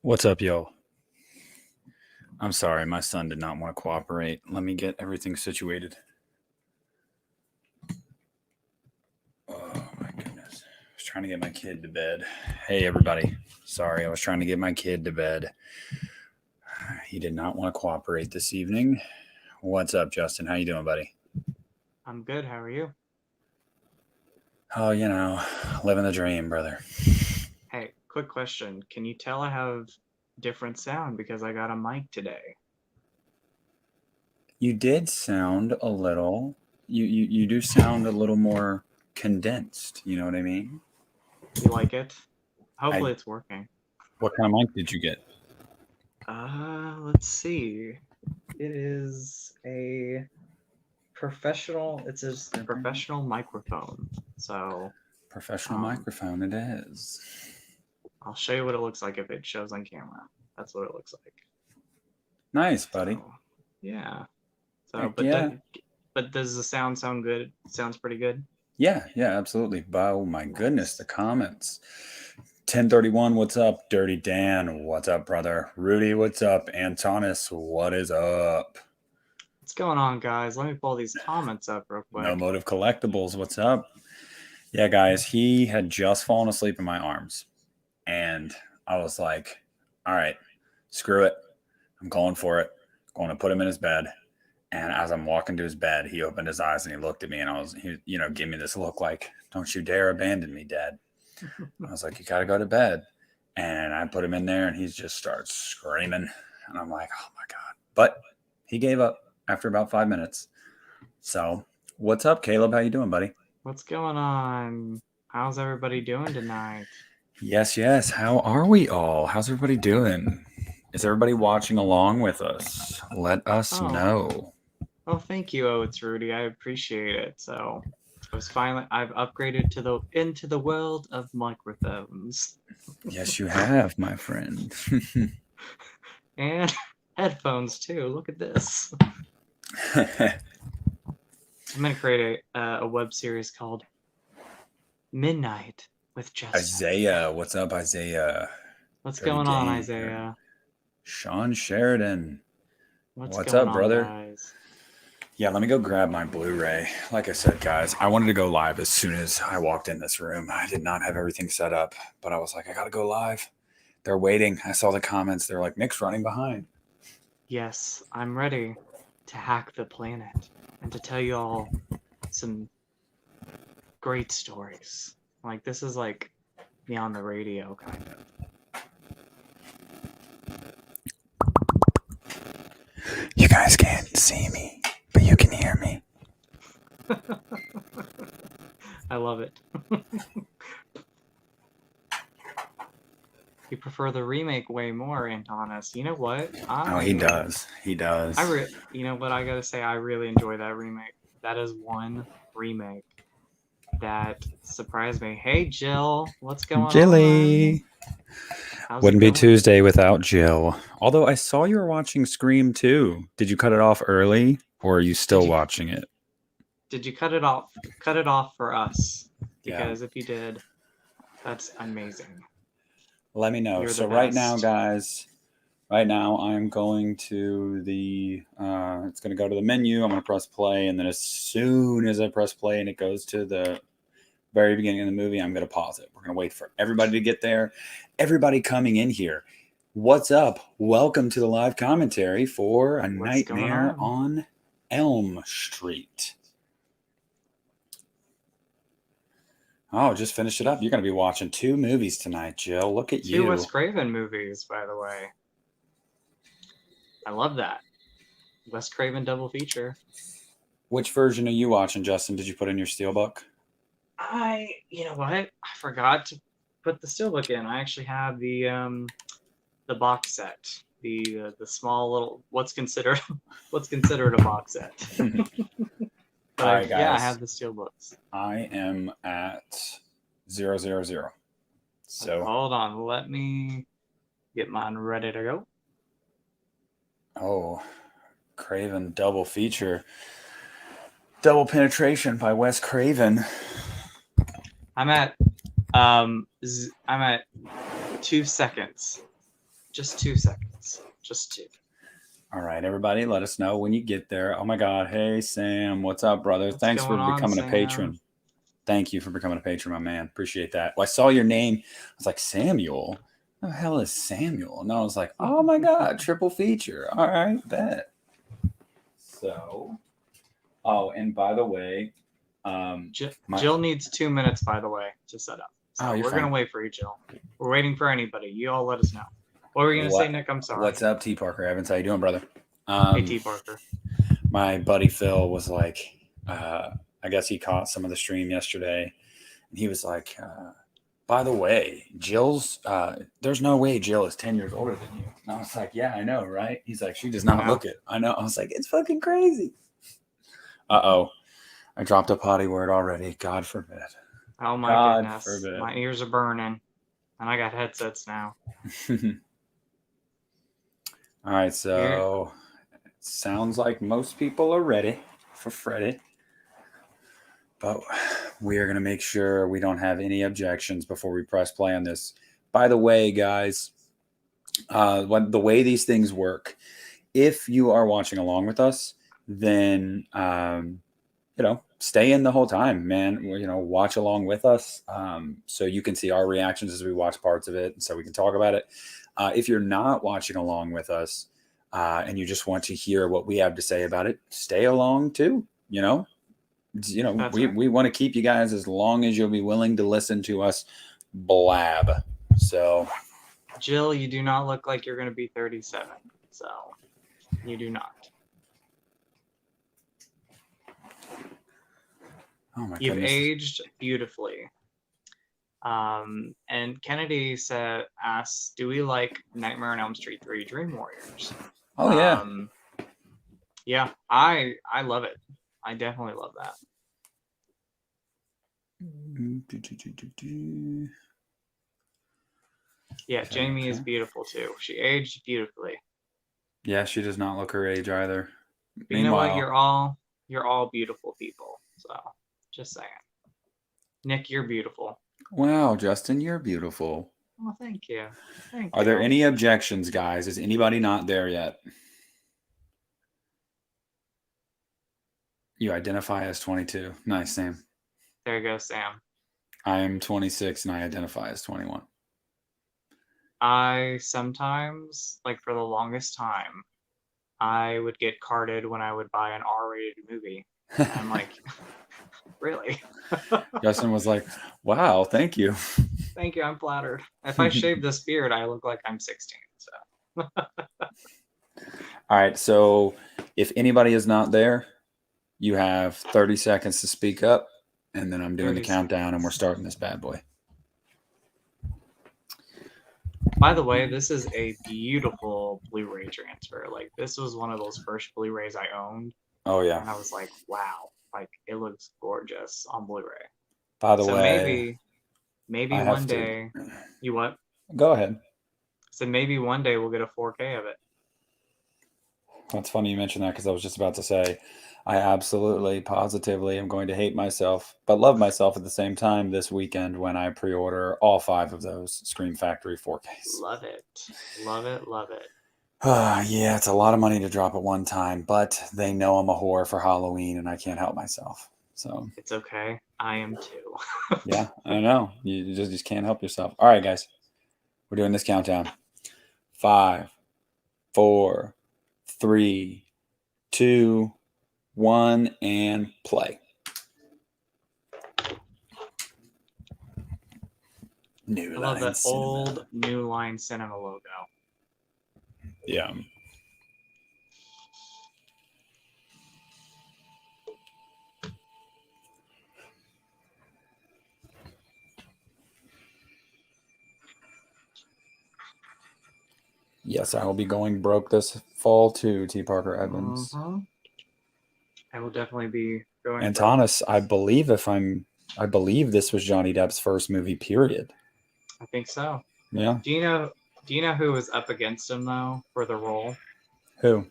What's up, yo? I'm sorry, my son did not want to cooperate. Let me get everything situated. Oh my goodness. I was trying to get my kid to bed. Hey, everybody. Sorry, I was trying to get my kid to bed. He did not want to cooperate this evening. What's up, Justin? How you doing, buddy? I'm good. How are you? Oh, living the dream, brother. Hey, quick question. Can you tell I have different sound because I got a mic today? You did sound a little. You do sound a little more condensed. You know what I mean? You like it? I. Hopefully it's working. What kind of mic did you get? Let's see. It is a professional, it's a professional microphone. So, Professional um, microphone it is. I'll show you what it looks like if it shows on camera. That's what it looks like. Nice, buddy. So, yeah. So, Heck yeah. but does the sound good? It sounds pretty good. Yeah, absolutely. Oh my goodness, Nice. the comments. 1031, what's up? Dirty Dan, what's up, brother? Rudy, what's up? Antonis, what is up? What's going on, guys? Let me pull these comments up real No quick. Motive Collectibles, what's up? Yeah, guys, he had just fallen asleep in my arms. And I was like, all right, screw it. I'm going for it. Going to put him in his bed. And as I'm walking to his bed, he opened his eyes and he looked at me and he gave me this look like, don't you dare abandon me, Dad. I was like, you got to go to bed. And I put him in there and he just starts screaming. And I'm like, oh my God. But he gave up after about 5 minutes. So what's up, Caleb? How you doing, buddy? What's going on? How's everybody doing tonight? Yes. How are we all? How's everybody doing? Is everybody watching along with us? Let us Oh, know. oh, thank you. Oh, it's Rudy. I appreciate it. So, I've upgraded to the into the world of microphones Yes, you have, my friend. and headphones too. Look at this. I'm gonna create a web series called Midnight with Justin. Isaiah, what's up, Isaiah? What's Dirty going on, Dan. Isaiah? Sean Sheridan. What's What's going up, on, brother? guys? Yeah, let me go grab my Blu-ray. Like I said, guys, I wanted to go live as soon as I walked in this room. I did not have everything set up, but I was like, I gotta go live. They're waiting. I saw the comments. They're like, Nick's running behind. Yes, I'm ready to hack the planet and to tell you all some great stories. Like this is like me on the radio kind of. You guys can't see me, but you can hear me. I love it. You prefer the remake way more, Antonis. You know what? Oh, he does. He does. You know what I gotta say? I really enjoy that remake. That is one remake that surprised me. Hey, Jill, what's going Jilly. on? How's it Wouldn't be going? Tuesday without Jill. Although I saw you were watching Scream 2. Did you cut it off early, or are you Did still you watching it? did you cut it off? Cut it off for us Yeah. because if you did, that's amazing. Let me know. You're the So right now, best. guys, right now I'm going to it's going to go to the menu. I'm going to press play. And then as soon as I press play and it goes to the very beginning of the movie, I'm going to pause it. We're going to wait for everybody to get there. Everybody coming in here. What's up? Welcome to the live commentary for A What's going Nightmare on? on Elm Street. Oh, just finished it up. You're going to be watching 2 movies tonight, Jill. Look at Two you. Wes Craven movies, by the way. I love that. Wes Craven double feature. Which version are you watching, Justin? Did you put in your steelbook? You know what? I forgot to put the steelbook in. I actually have the box set, the small little what's considered a box set. But All right, guys. yeah, I have the steelbooks. I am at 000. So hold on, let me get mine ready to go. Oh, Craven double feature. Double Penetration by Wes Craven. I'm at 2 seconds Just 2 seconds. Just 2. All right, everybody, let us know when you get there. Oh my God. Hey, Sam. What's up, brother? What's Thanks for going on, becoming a Sam? patron. Thank you for becoming a patron, my man. Appreciate that. Well, I saw your name. I was like, Samuel? Who the hell is Samuel? And I was like, oh my God, triple feature. All right, bet. So, oh, and by the way, Jill needs 2 minutes, by the way, to set up. So you're we're fine. going to wait for you, Jill. We're waiting for anybody. You all let us know. What were you going to say, Nick? I'm sorry. What's up, T. Parker Evans? How you doing, brother? Hey, T. Parker. My buddy Phil was like, I guess he caught some of the stream yesterday, and he was like, by the way, Jill's, there's no way Jill is 10 years older than you. And I was like, yeah, I know, right? He's like, she does not look it. I know. I was like, it's fucking crazy. Uh-oh. I dropped a potty word already. God forbid. Oh my goodness. Forbid. My ears are burning, and I got headsets now. All right, so it sounds like most people are ready for Freddy. But we are going to make sure we don't have any objections before we press play on this. By the way, guys, the way these things work, if you are watching along with us, then, stay in the whole time, man. Watch along with us so you can see our reactions as we watch parts of it, and so we can talk about it. If you're not watching along with us and you just want to hear what we have to say about it, stay along too, we want to keep you guys as long as you'll be willing to listen to us blab. So, Jill, you do not look like you're going to be 37. So, you do not. Oh my You've goodness. aged beautifully. And Kennedy asks, do we like Nightmare on Elm Street 3 Dream Warriors? Oh, yeah. Yeah, I love it. I definitely love that. Yeah, Jamie is beautiful too. She aged beautifully. Yeah, she does not look her age either. But you know what? You're all beautiful people. So, just saying. Nick, you're beautiful. Wow, Justin, you're beautiful. Well, thank you. Are there any objections, guys? Is anybody not there yet? You identify as 22. Nice, Sam. There you go, Sam. I am 26 and I identify as 21. I sometimes, like for the longest time, I would get carded when I would buy an R-rated movie. And I'm like, really? Justin was like, wow, thank you. Thank you, I'm flattered. If I shave this beard, I look like I'm 16. So. All right, so if anybody is not there, you have 30 seconds to speak up, and then I'm doing the countdown, and we're starting this bad boy. By the way, this is a beautiful Blu-ray transfer. Like, this was one of those first Blu-rays I owned. Oh, yeah. And I was like, wow, like, it looks gorgeous on Blu-ray. By the way, maybe one day, you what? Go ahead. So maybe one day we'll get a 4K of it. That's funny you mentioned that because I was just about to say, I absolutely, positively am going to hate myself, but love myself at the same time this weekend when I pre-order all 5 of those Scream Factory 4Ks. Love it. Love it. Love it. Yeah, it's a lot of money to drop at one time, but they know I'm a whore for Halloween and I can't help myself. So it's okay. I am too. Yeah, I know. You just can't help yourself. All right, guys. We're doing this countdown. 5, 4, 3, 2, 1, and play. I love that old New Line Cinema logo. Yeah. Yes, I will be going broke this fall too, T. Parker Evans. I will definitely be going. And Thomas, I believe this was Johnny Depp's first movie, period. I think so. Yeah. Do you know who was up against him though for the role? Who?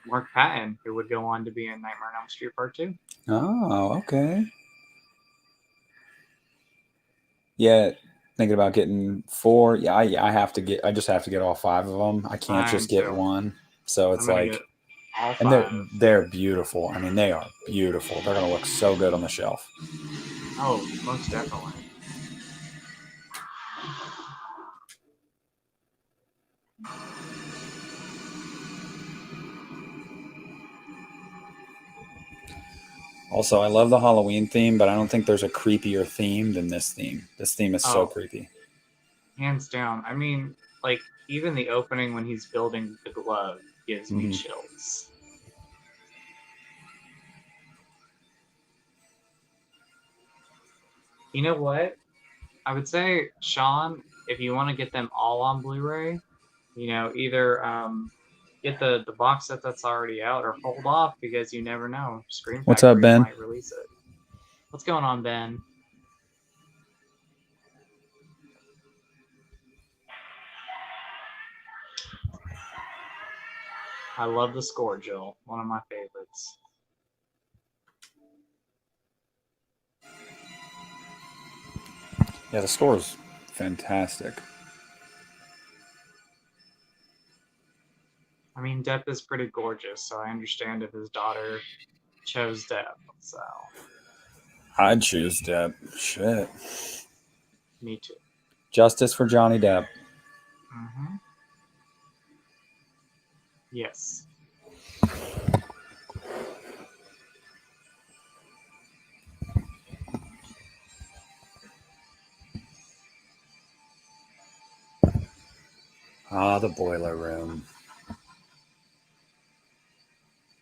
Mark Patton, who would go on to be in Nightmare on Elm Street Part 2. Oh, okay. Yeah, Thinking about getting 4. Yeah, I have to get. I just have to get all 5 of them. I can't I'm just get too. one. So I'm it's gonna get like, all and 5. they're beautiful. I mean, they are beautiful. They're gonna look so good on the shelf. Oh, most definitely. Also, I love the Halloween theme, but I don't think there's a creepier theme than this theme. This theme is so Oh, creepy. hands down. I mean, like even the opening when he's building the glove gives me Hmm. chills. You know what? I would say, Sean, if you want to get them all on Blu-ray, either get the box set that's already out or hold off because you never know. Scream What's up, Factory Ben? might release it. What's going on, Ben? I love the score, Jill. One of my favorites. Yeah, the score is fantastic. I mean, Depp is pretty gorgeous, so I understand if his daughter chose Depp. So, I'd choose Depp. Shit. me too. Justice for Johnny Depp. Mm-hmm. Yes. Ah, the boiler room.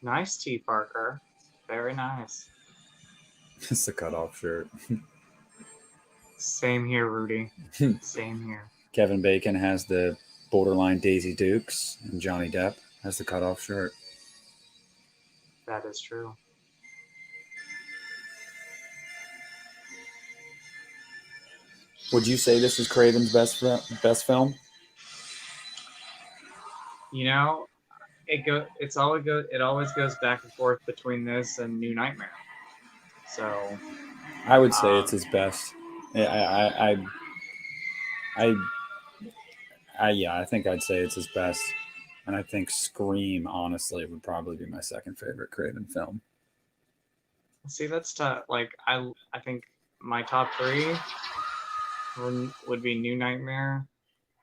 Nice tea, Parker. Very nice. It's the cutoff shirt. Same here, Rudy. Same here. Kevin Bacon has the borderline Daisy Dukes, and Johnny Depp has the cutoff shirt. That is true. Would you say this is Craven's best film? You know, it always goes back and forth between this and New Nightmare. So, I would say it's um, his best. Yeah, I, yeah, I think I'd say it's his best, and I think Scream, honestly, would probably be my second favorite Craven film. see, that's tough. Like, I think my top three would be New Nightmare,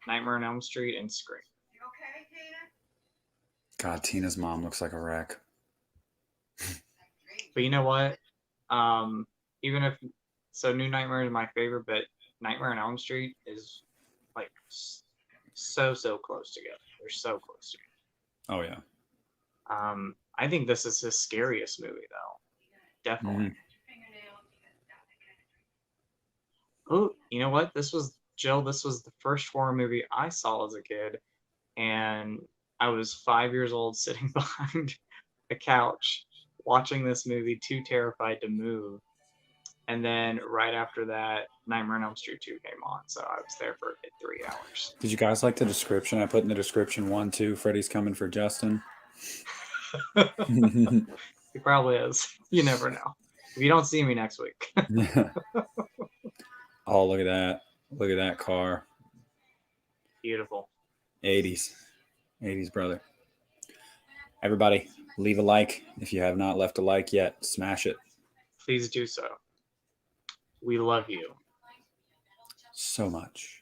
Nightmare on Elm Street, and Scream. God, Tina's mom looks like a wreck. But you know what? Um, even if so, New Nightmare is my favorite, but Nightmare on Elm Street is like so close together. They're so close together. Oh yeah. I think this is his scariest movie, though. Definitely. Mm-hmm. Oh, you know what? This was Jill. This was the first horror movie I saw as a kid, and I was 5 years old, sitting behind a couch watching this movie, too terrified to move. And then right after that, Nightmare on Elm Street 2 came on, so I was there for a good 3 hours. Did you guys like the description? I put in the description 1, 2. Freddy's coming for Justin. He probably is. You never know. If you don't see me next week. Yeah. Oh, look at that! Look at that car. Beautiful. 80s, 80s, brother. Everybody, leave a like if you have not left a like yet. Smash it. Please do so. We love you. So much.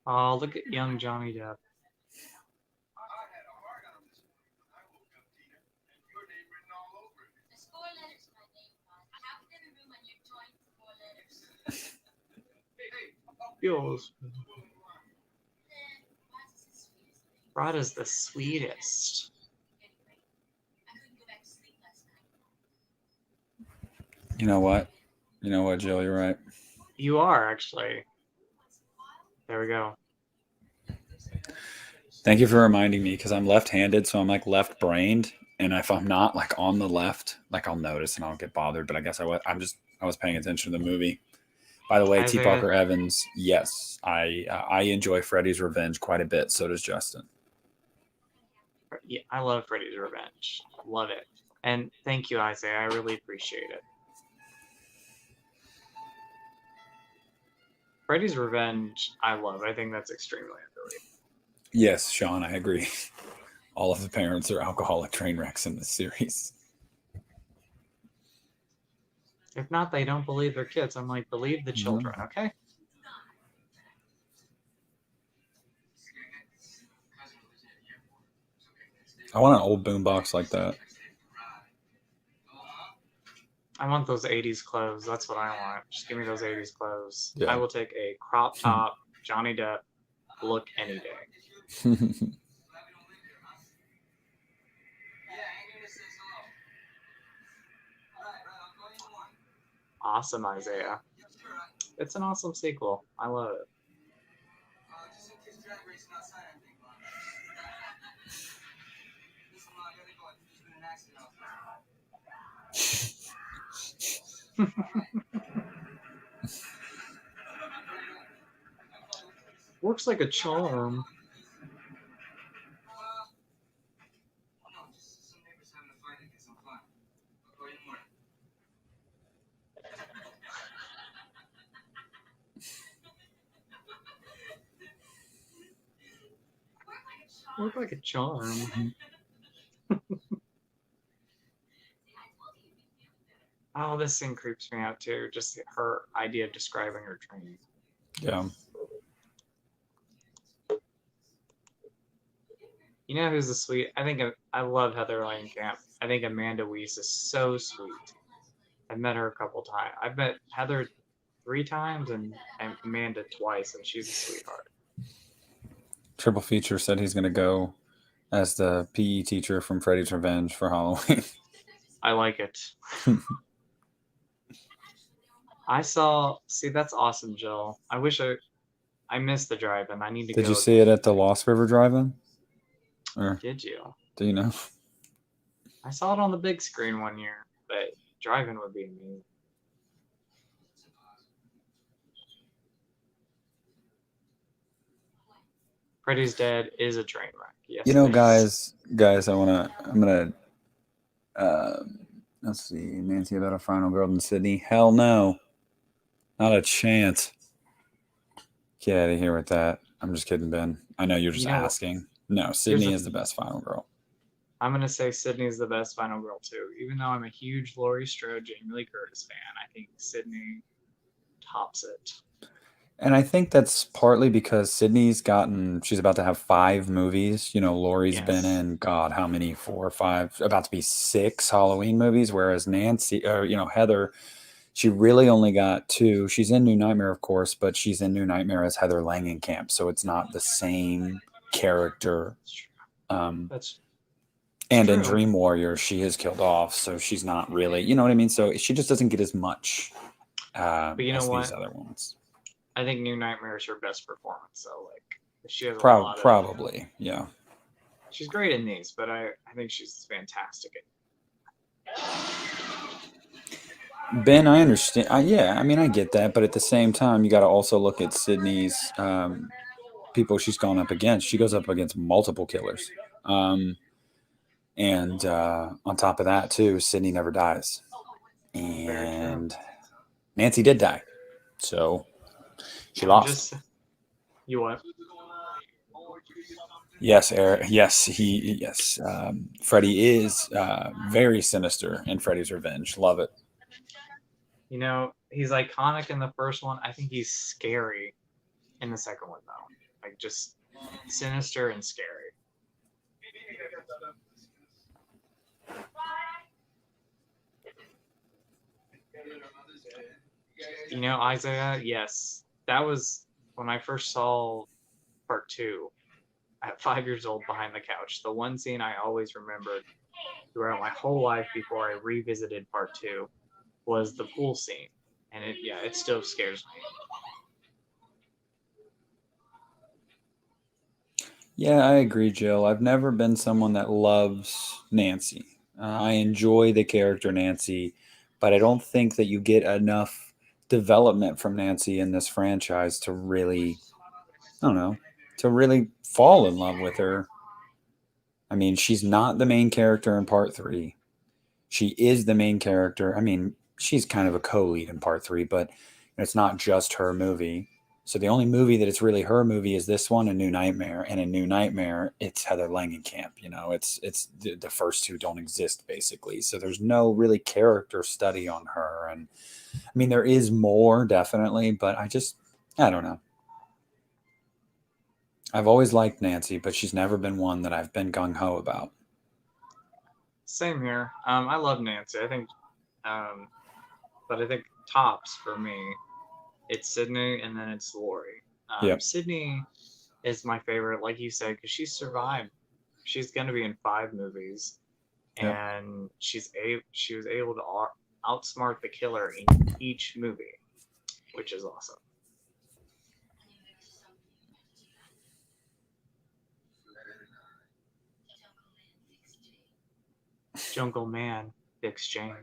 Oh, look at young Johnny Depp. Feels. Rod is the sweetest. You know what? You know what, Jill? You're right. You are, actually. There we go. Thank you for reminding me because I'm left-handed, so I'm like left-brained, and if I'm not like on the left, like I'll notice and I'll get bothered. But I guess I was paying attention to the movie. By the way, T. Isaiah, Parker Evans, yes, I enjoy Freddy's Revenge quite a bit. So does Justin. yeah, I love Freddy's Revenge. Love it. And thank you, Isaiah. I really appreciate it. Freddy's Revenge, I love. I think that's extremely underrated. Yes, Sean, I agree. All of the parents are alcoholic train wrecks in this series. If not, they don't believe their kids. I'm like, believe the children, okay? I want an old boombox like that. I want those 80s clothes. That's what I want. Just give me those 80s clothes. Yeah. I will take a crop top, Johnny Depp look any day. Awesome, Isaiah. It's an awesome sequel. I love it. Works like a charm. Works like a charm. Oh, this thing creeps me out too. Just her idea of describing her training. Yeah. You know who's the sweet? I think I love Heather Langenkamp. I think Amanda Weiss is so sweet. I've met her a couple times. I've met Heather 3 times and Amanda twice, and she's a sweetheart. Triple Feature said he's going to go as the PE teacher from Freddy's Revenge for Halloween. I like it. I saw. See, that's awesome, Jill. I wish I missed the drive-in. I need to go. Did you see it at the Lost River Drive-In? Or Did you? do you know? I saw it on the big screen one year, but drive-in would be amazing. Freddy's Dead is a train wreck. Yes, You know, it is. guys, I'm gonna, let's see, Nancy about a final girl in Sydney. Hell no, not a chance. Get out of here with that. I'm just kidding, Ben. I know you're just asking. No, Sydney is the best final girl. I'm gonna say Sydney is the best final girl too. Even though I'm a huge Laurie Strode, Jamie Lee Curtis fan, I think Sydney tops it. And I think that's partly because Sydney's she's about to have 5 movies. You know, Laurie's been in, God, how many? 4 or 5, about to be 6 Halloween movies. Whereas Nancy, or, Heather, she really only got 2. She's in New Nightmare, of course, but she's in New Nightmare as Heather Langenkamp. So it's not the same character. That's and true. In Dream Warrior, she is killed off. So she's not really, you know what I mean? So she just doesn't get as much but you know as what? these other ones. I think New Nightmare is her best performance. So like, she has probably, yeah. She's great in these, but I think she's fantastic at. Ben, I understand. Yeah, I mean, I get that, but at the same time, you got to also look at Sydney's people she's gone up against. She goes up against multiple killers, and on top of that, too, Sydney never dies, and Nancy did die, so. She lost. You what? Yes, Eric. Yes. Freddy is very sinister in Freddy's Revenge. Love it. You know, he's iconic in the first one. I think he's scary in the second one, though. Like, just sinister and scary. You know, Isaiah, yes. That was when I first saw part 2 at 5 years old behind the couch. The one scene I always remembered throughout my whole life before I revisited part 2 was the pool scene. And it still scares me. Yeah, I agree, Jill. I've never been someone that loves Nancy. I enjoy the character Nancy, but I don't think that you get enough development from Nancy in this franchise to really, I don't know, to really fall in love with her. I mean, she's not the main character in part 3. She is the main character. I mean, she's kind of a co-lead in part 3, but it's not just her movie. So the only movie that it's really her movie is this one, A New Nightmare, and in New Nightmare, it's Heather Langenkamp. You know, it's the first two don't exist basically. So there's no really character study on her, and I mean there is more definitely, but I don't know. I've always liked Nancy, but she's never been one that I've been gung ho about. Same here. I love Nancy. I think, but I think tops for me, it's Sydney and then it's Lori. Yep. Sydney is my favorite, like you said, because she survived. She's going to be in 5 movies, Yep. and she was able to outsmart the killer in each movie, which is awesome. Jungle Man, Dick's James.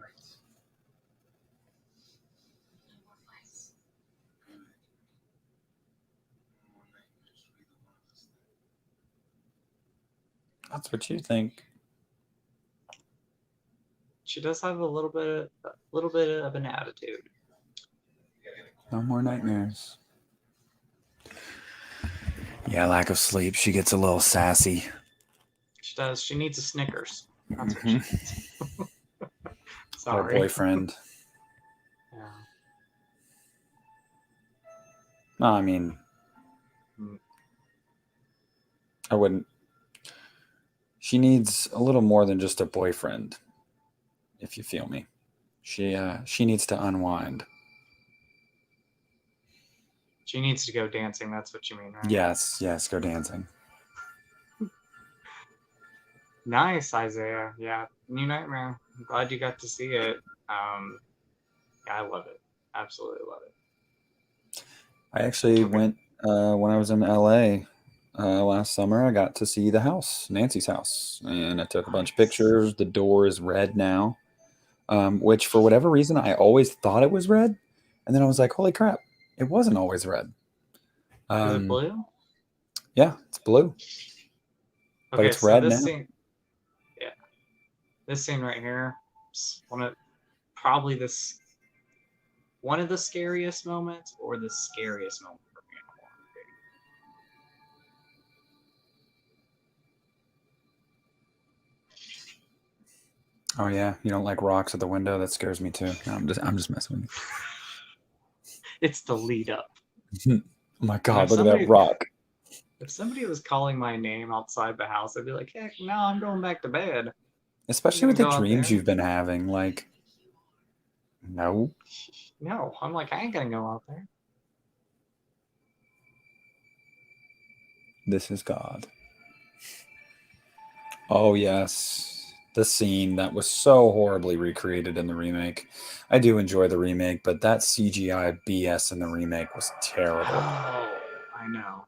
That's what you think. She does have a little bit of an attitude. No more nightmares. Yeah, lack of sleep. She gets a little sassy. She does. She needs a Snickers. That's what she needs. Sorry. Her boyfriend. Yeah. No, I mean, I wouldn't. She needs a little more than just a boyfriend, if you feel me. She needs to unwind. She needs to go dancing. That's what you mean, right? Yes, go dancing. Nice, Isaiah. Yeah, New Nightmare. I'm glad you got to see it. Yeah, I love it. Absolutely love it. I actually went when I was in LA last summer. I got to see the house, Nancy's house, and I took a bunch of pictures. The door is red now, which for whatever reason I always thought it was red, and then I was like, "Holy crap! It wasn't always red." Is it blue? Yeah, it's blue. Okay, but it's so red this now. scene, yeah, this scene right here, probably one of the scariest moments, or the scariest moment for me in a horror movie. Oh yeah, you don't like rocks at the window? That scares me too. No, I'm just messing with It's the lead up. you. Oh my god, look at that rock. If somebody was calling my name outside the house, I'd be like, heck no, I'm going back to bed. Especially with the dreams you've been having. Like, no. No, I'm like, I ain't gonna go out there. This is God. Oh yes. The scene that was so horribly recreated in the remake. I do enjoy the remake, but that CGI BS in the remake was terrible. Oh, I know.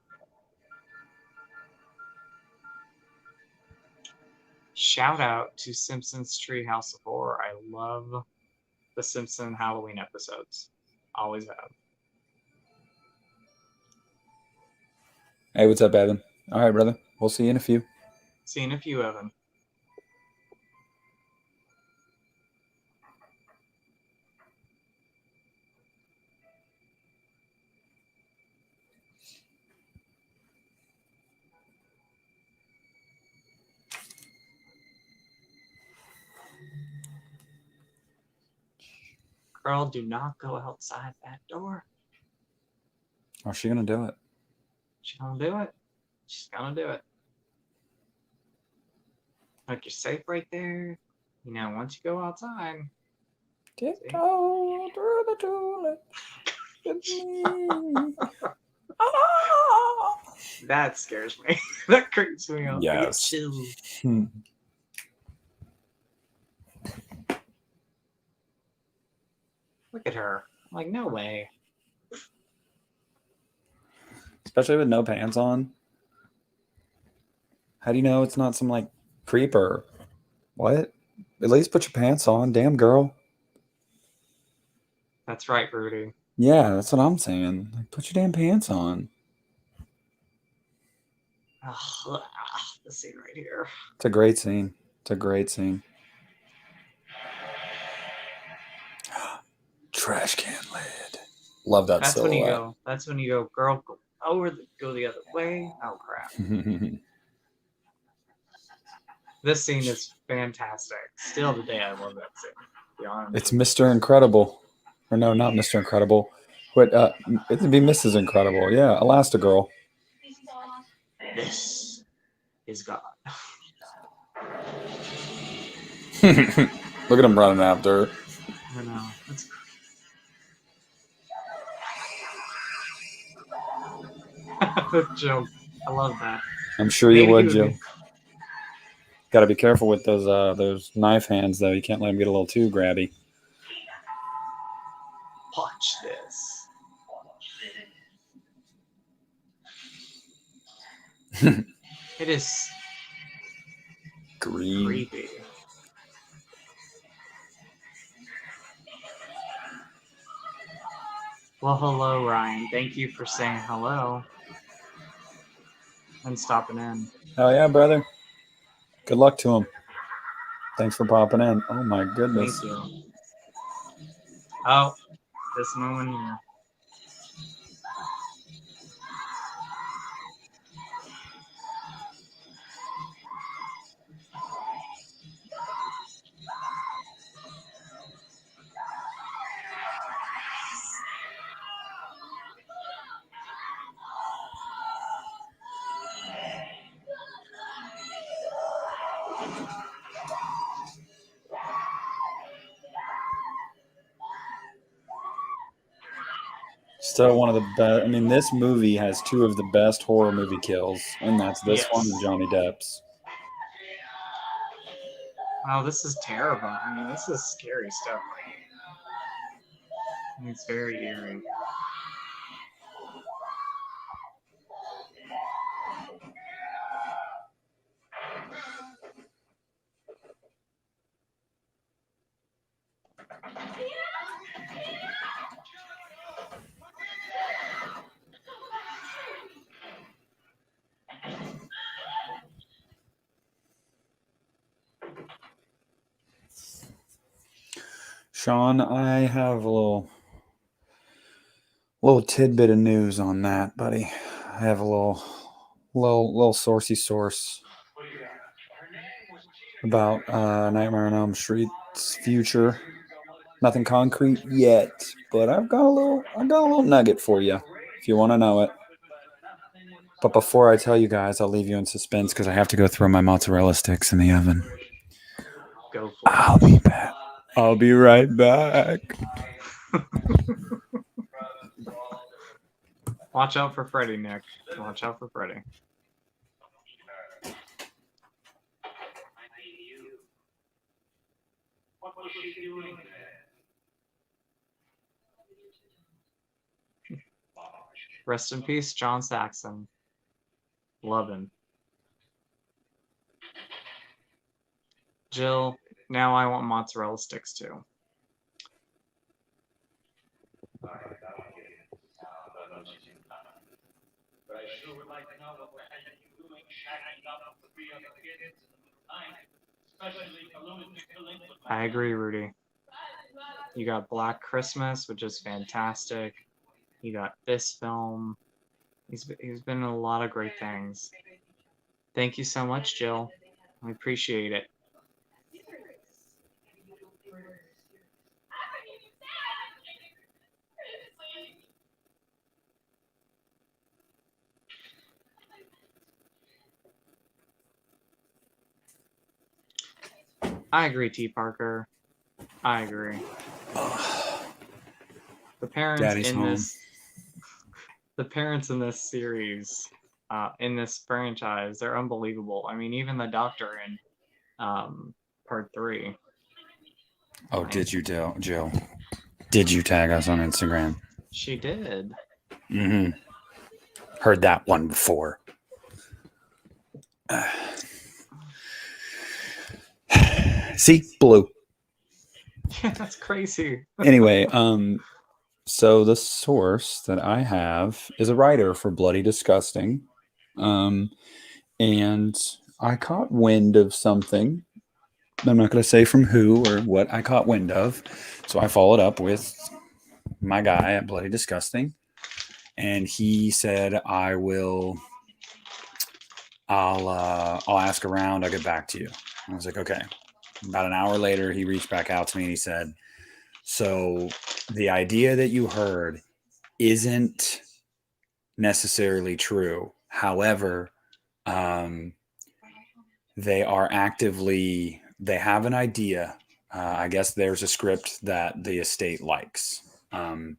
Shout out to Simpsons Treehouse of Horror. I love the Simpson Halloween episodes. Always have. Hey, what's up, Evan? All right, brother. We'll see you in a few. See you in a few, Evan. Girl, do not go outside that door. Oh, she gonna do it. She's gonna do it. She's gonna do it. Like, you're safe right there. You know, once you go outside. Tiptoe through the tulip with me. Ah! That scares me. That creeps me out. Yes. Chill. Look at her. I'm like, no way. Especially with no pants on. How do you know it's not some like creeper? What? At least put your pants on, damn girl. That's right, Rudy. Yeah, that's what I'm saying. Like, put your damn pants on. Ugh, the scene right here. It's a great scene. It's a great scene. Trash can lid. Love that That's when you silhouette. go. That's when you go, girl. Go the other way. Oh crap! This scene is fantastic. Still today, I love that scene. To be honest. It's Mr. Incredible. Or no, not Mr. Incredible. But it'd be Mrs. Incredible. Yeah, Elastigirl. This is God. Look at him running after her. I know. That's joke. I love that. I'm sure you Maybe would, it would Joe. be. Got to be careful with those knife hands, though. You can't let them get a little too grabby. Watch this. It is Green. creepy. Well, hello, Ryan. Thank you for saying hello and stopping in. Oh, yeah, brother. Good luck to him. Thanks for popping in. Oh, my goodness. Thank you. Oh, this moment here. Still one of the best. I mean, this movie has two of the best horror movie kills, and that's this one and Yes. Johnny Depp's. Oh, this is terrifying. I mean, this is scary stuff. It's very eerie. Sean, I have a little tidbit of news on that, buddy. I have a little sourcey source about Nightmare on Elm Street's future. Nothing concrete yet, but I've got a little nugget for you if you want to know it. But before I tell you guys, I'll leave you in suspense because I have to go throw my mozzarella sticks in the oven. Go for it. I'll be back. I'll be right back. Watch out for Freddy, Nick. Watch out for Freddy. Rest in peace, John Saxon. Love him. Jill, now I want mozzarella sticks too. I agree, Rudy. You got Black Christmas, which is fantastic. You got this film. He's been in a lot of great things. Thank you so much, Jill. I appreciate it. I agree, T. Parker. I agree. The parents Daddy's in home. the parents in this series, in this franchise, they're unbelievable. I mean, even the doctor in part 3. Oh, did you, Jill? Did you tag us on Instagram? She did. Mm-hmm. Heard that one before. See, blue. Yeah, that's crazy. Anyway, so the source that I have is a writer for Bloody Disgusting, and I caught wind of something. I'm not going to say from who or what I caught wind of, so I followed up with my guy at Bloody Disgusting, and he said, I'll ask around. I'll get back to you. I was like, okay. About an hour later, he reached back out to me and he said, so the idea that you heard isn't necessarily true. However, they have an idea. I guess there's a script that the estate likes. And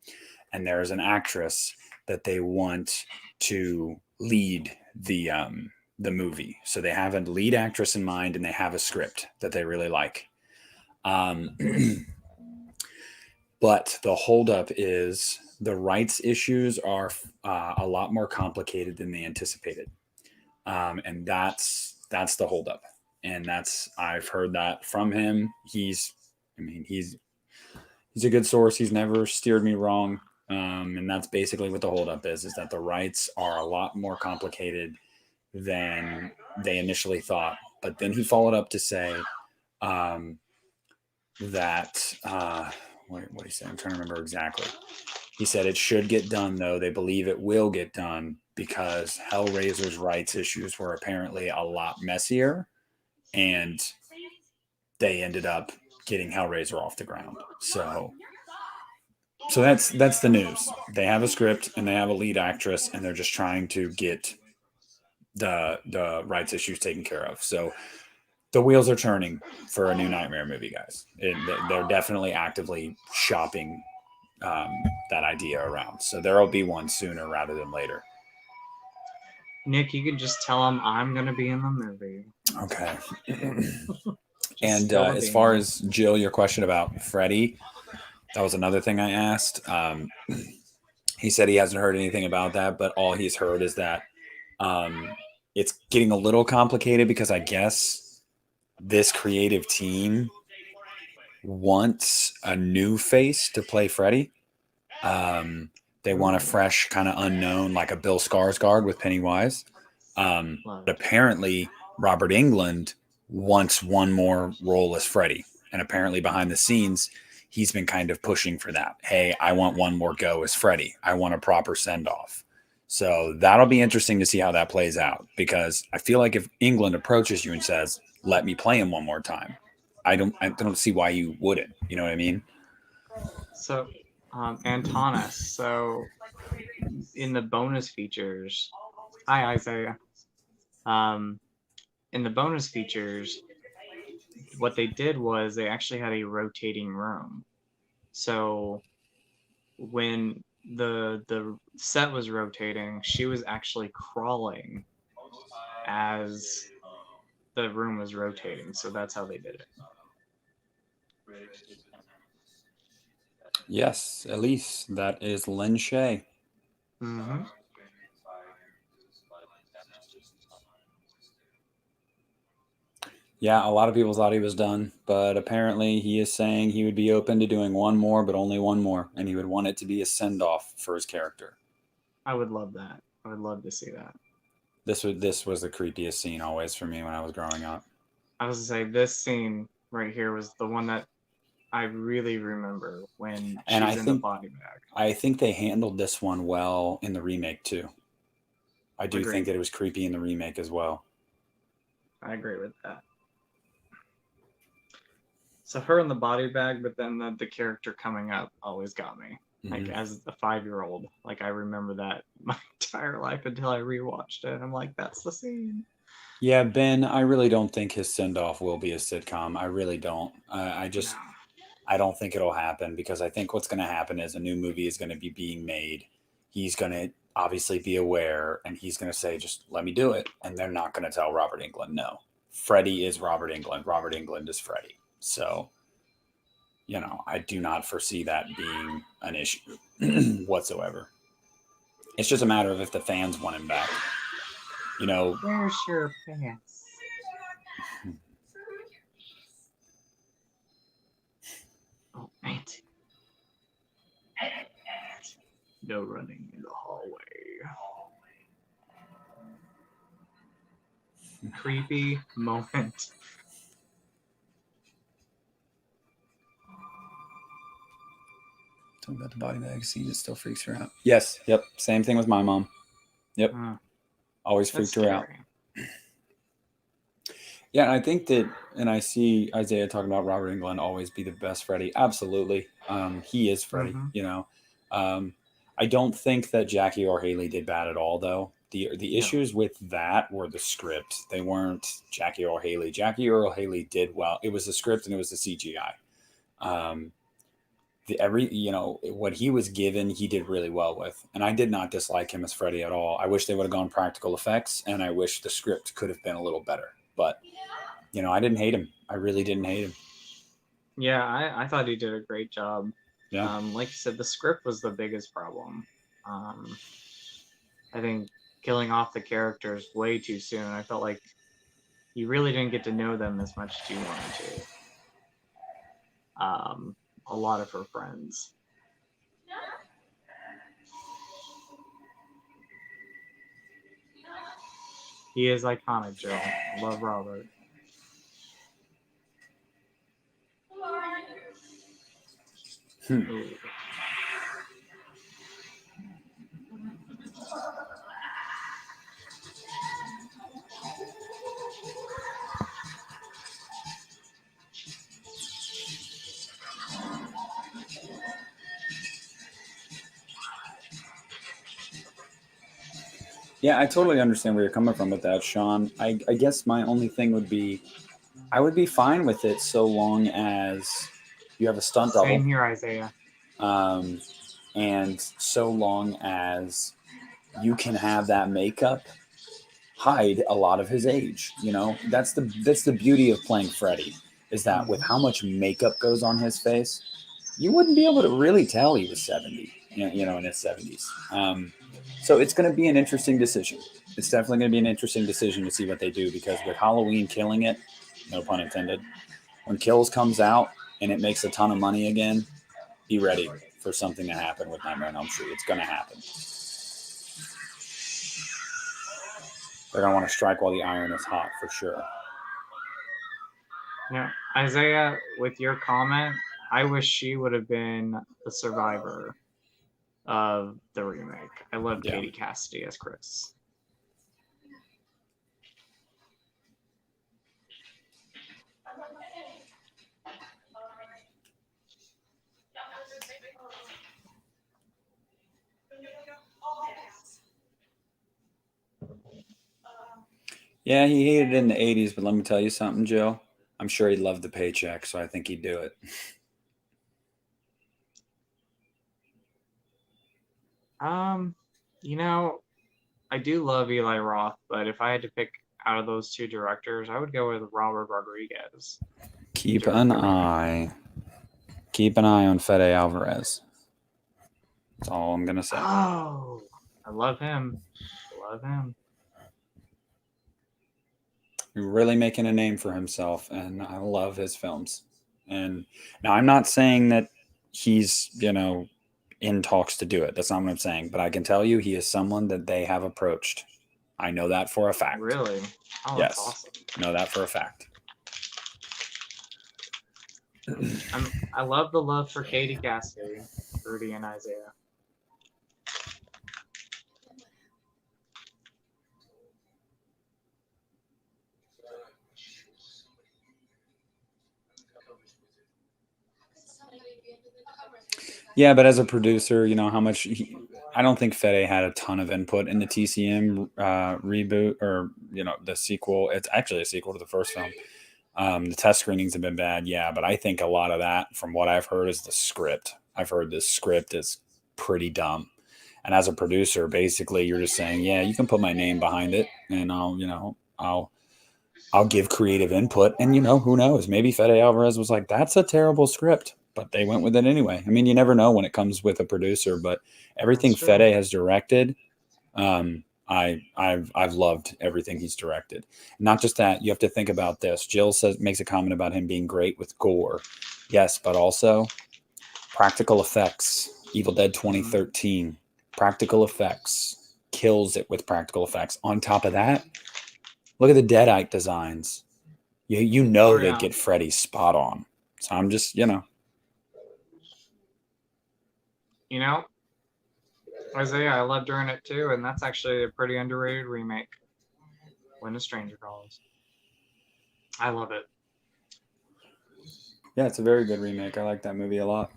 there's an actress that they want to lead the movie. So they have a lead actress in mind, and they have a script that they really like. But the holdup is the rights issues are a lot more complicated than they anticipated, and that's the holdup. And I've heard that from him. He's a good source. He's never steered me wrong. And that's basically what the holdup is that the rights are a lot more complicated than they initially thought. But then he followed up to say that what did he say? I'm trying to remember exactly. He said it should get done, though. They believe it will get done because Hellraiser's rights issues were apparently a lot messier, and they ended up getting Hellraiser off the ground. So that's the news. They have a script and they have a lead actress, and they're just trying to get the rights issues taken care of. So the wheels are turning for a new Nightmare movie, guys. They're definitely actively shopping that idea around. So there will be one sooner rather than later. Nick, you can just tell him I'm going to be in the movie. Okay. And as far as Jill, your question about Freddy, that was another thing I asked. He said he hasn't heard anything about that, but all he's heard is that it's getting a little complicated because I guess this creative team wants a new face to play Freddy. They want a fresh kind of unknown, like a Bill Skarsgård with Pennywise. But apparently Robert Englund wants one more role as Freddy. And apparently behind the scenes, he's been kind of pushing for that. Hey, I want one more go as Freddy. I want a proper send-off. So that'll be interesting to see how that plays out, because I feel like if Englund approaches you and says, let me play him one more time, I don't see why you wouldn't. You know what I mean? So, Antonis, so in the bonus features, hi Isaiah. In the bonus features, what they did was they actually had a rotating room. So when the set was rotating, she was actually crawling as the room was rotating. So that's how they did it. Yes, Elise, that is Lin Shay. Mm-hmm. Yeah, a lot of people thought he was done, but apparently he is saying he would be open to doing one more, but only one more, and he would want it to be a send-off for his character. I would love that. I would love to see that. This was the creepiest scene always for me when I was growing up. I was to say this scene right here was the one that I really remember when she's in the body bag. I think they handled this one well in the remake too. I do think that it was creepy in the remake as well. I agree with that. So her in the body bag, but then the character coming up always got me. Like as a 5-year-old, like I remember that my entire life until I rewatched it. I'm like, that's the scene. Yeah, Ben, I really don't think his send-off will be a sitcom. I really don't. I don't think it'll happen, because I think what's going to happen is a new movie is going to be being made. He's going to obviously be aware, and he's going to say, just let me do it. And they're not going to tell Robert Englund, no. Freddy is Robert Englund. Robert Englund is Freddy. So, I do not foresee that being an issue whatsoever. It's just a matter of if the fans want him back. Where's your pants? Oh, Auntie. No running in the hallway. Creepy moment. Talking about the body bag scene, it still freaks her out. Yes. Yep. Same thing with my mom. Yep. Always freaked her out. Yeah, and I think that, and I see Isaiah talking about Robert Englund always be the best Freddy. Absolutely. He is Freddy, I don't think that Jackie or Haley did bad at all, though. The issues with that were the script. They weren't Jackie or Haley. Jackie or Haley did well. It was the script and it was the CGI. What he was given, he did really well with. And I did not dislike him as Freddy at all. I wish they would have gone practical effects, and I wish the script could have been a little better. But I didn't hate him. I really didn't hate him. Yeah, I thought he did a great job. Yeah. Like you said, the script was the biggest problem. I think killing off the characters way too soon. I felt like you really didn't get to know them as much as you wanted to. A lot of her friends. He is iconic, Joe. Love Robert. Yeah, I totally understand where you're coming from with that, Sean. I guess my only thing would be, I would be fine with it so long as you have a stunt double. Same here, Isaiah. And so long as you can have that makeup hide a lot of his age. That's the beauty of playing Freddy, is that with how much makeup goes on his face, you wouldn't be able to really tell he was 70, in his 70s. So it's going to be an interesting decision. It's definitely going to be an interesting decision to see what they do, because with Halloween killing it, no pun intended, when Kills comes out and it makes a ton of money again, be ready for something to happen with Nightmare on Elm Street. It's going to happen. They're going to want to strike while the iron is hot, for sure. Yeah, Isaiah, with your comment, I wish she would have been the survivor of the remake. I love Katie Cassidy as Chris. Yeah, he hated it in the 80s, but let me tell you something, Joe. I'm sure he loved the paycheck, so I think he'd do it. I do love Eli Roth, but if I had to pick out of those two directors, I would go with Robert Rodriguez. Keep an eye on Fede Alvarez. That's all I'm gonna say. Oh, I love him. He's really making a name for himself, and I love his films. And now I'm not saying that he's, in talks to do it. That's not what I'm saying. But I can tell you he is someone that they have approached. I know that for a fact. Really? Oh, yes. That's awesome. Know that for a fact. I love the love for Katie Cassidy, Rudy, and Isaiah. Yeah, but as a producer, how much I don't think Fede had a ton of input in the TCM reboot, or the sequel. It's actually a sequel to the first film. The test screenings have been bad, yeah, but I think a lot of that, from what I've heard, is the script. I've heard the script is pretty dumb, and as a producer, basically, you're just saying, yeah, you can put my name behind it, and I'll give creative input, and who knows? Maybe Fede Alvarez was like, that's a terrible script, but they went with it anyway. I mean, you never know when it comes with a producer, but everything Fede has directed, I've loved everything he's directed. Not just that, you have to think about this. Jill makes a comment about him being great with gore. Yes, but also practical effects. Evil Dead 2013, practical effects, kills it with practical effects. On top of that, look at the Deadite designs. They'd get Freddy spot on. So I'm just, You know, Isaiah, I loved her in it too, and that's actually a pretty underrated remake. When a Stranger Calls. I love it. Yeah, it's a very good remake. I like that movie a lot.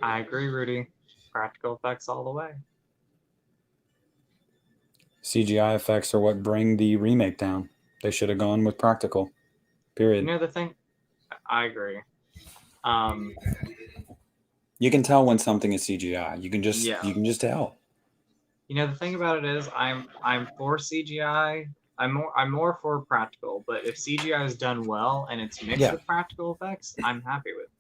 I agree, Rudy. Practical effects all the way. CGI effects are what bring the remake down. They should have gone with practical. Period. You know the thing? I agree. Um, You can tell when something is CGI. You can just yeah. tell. You know the thing about it is, I'm for CGI. I'm more for practical, but if CGI is done well and it's mixed with practical effects, I'm happy with it.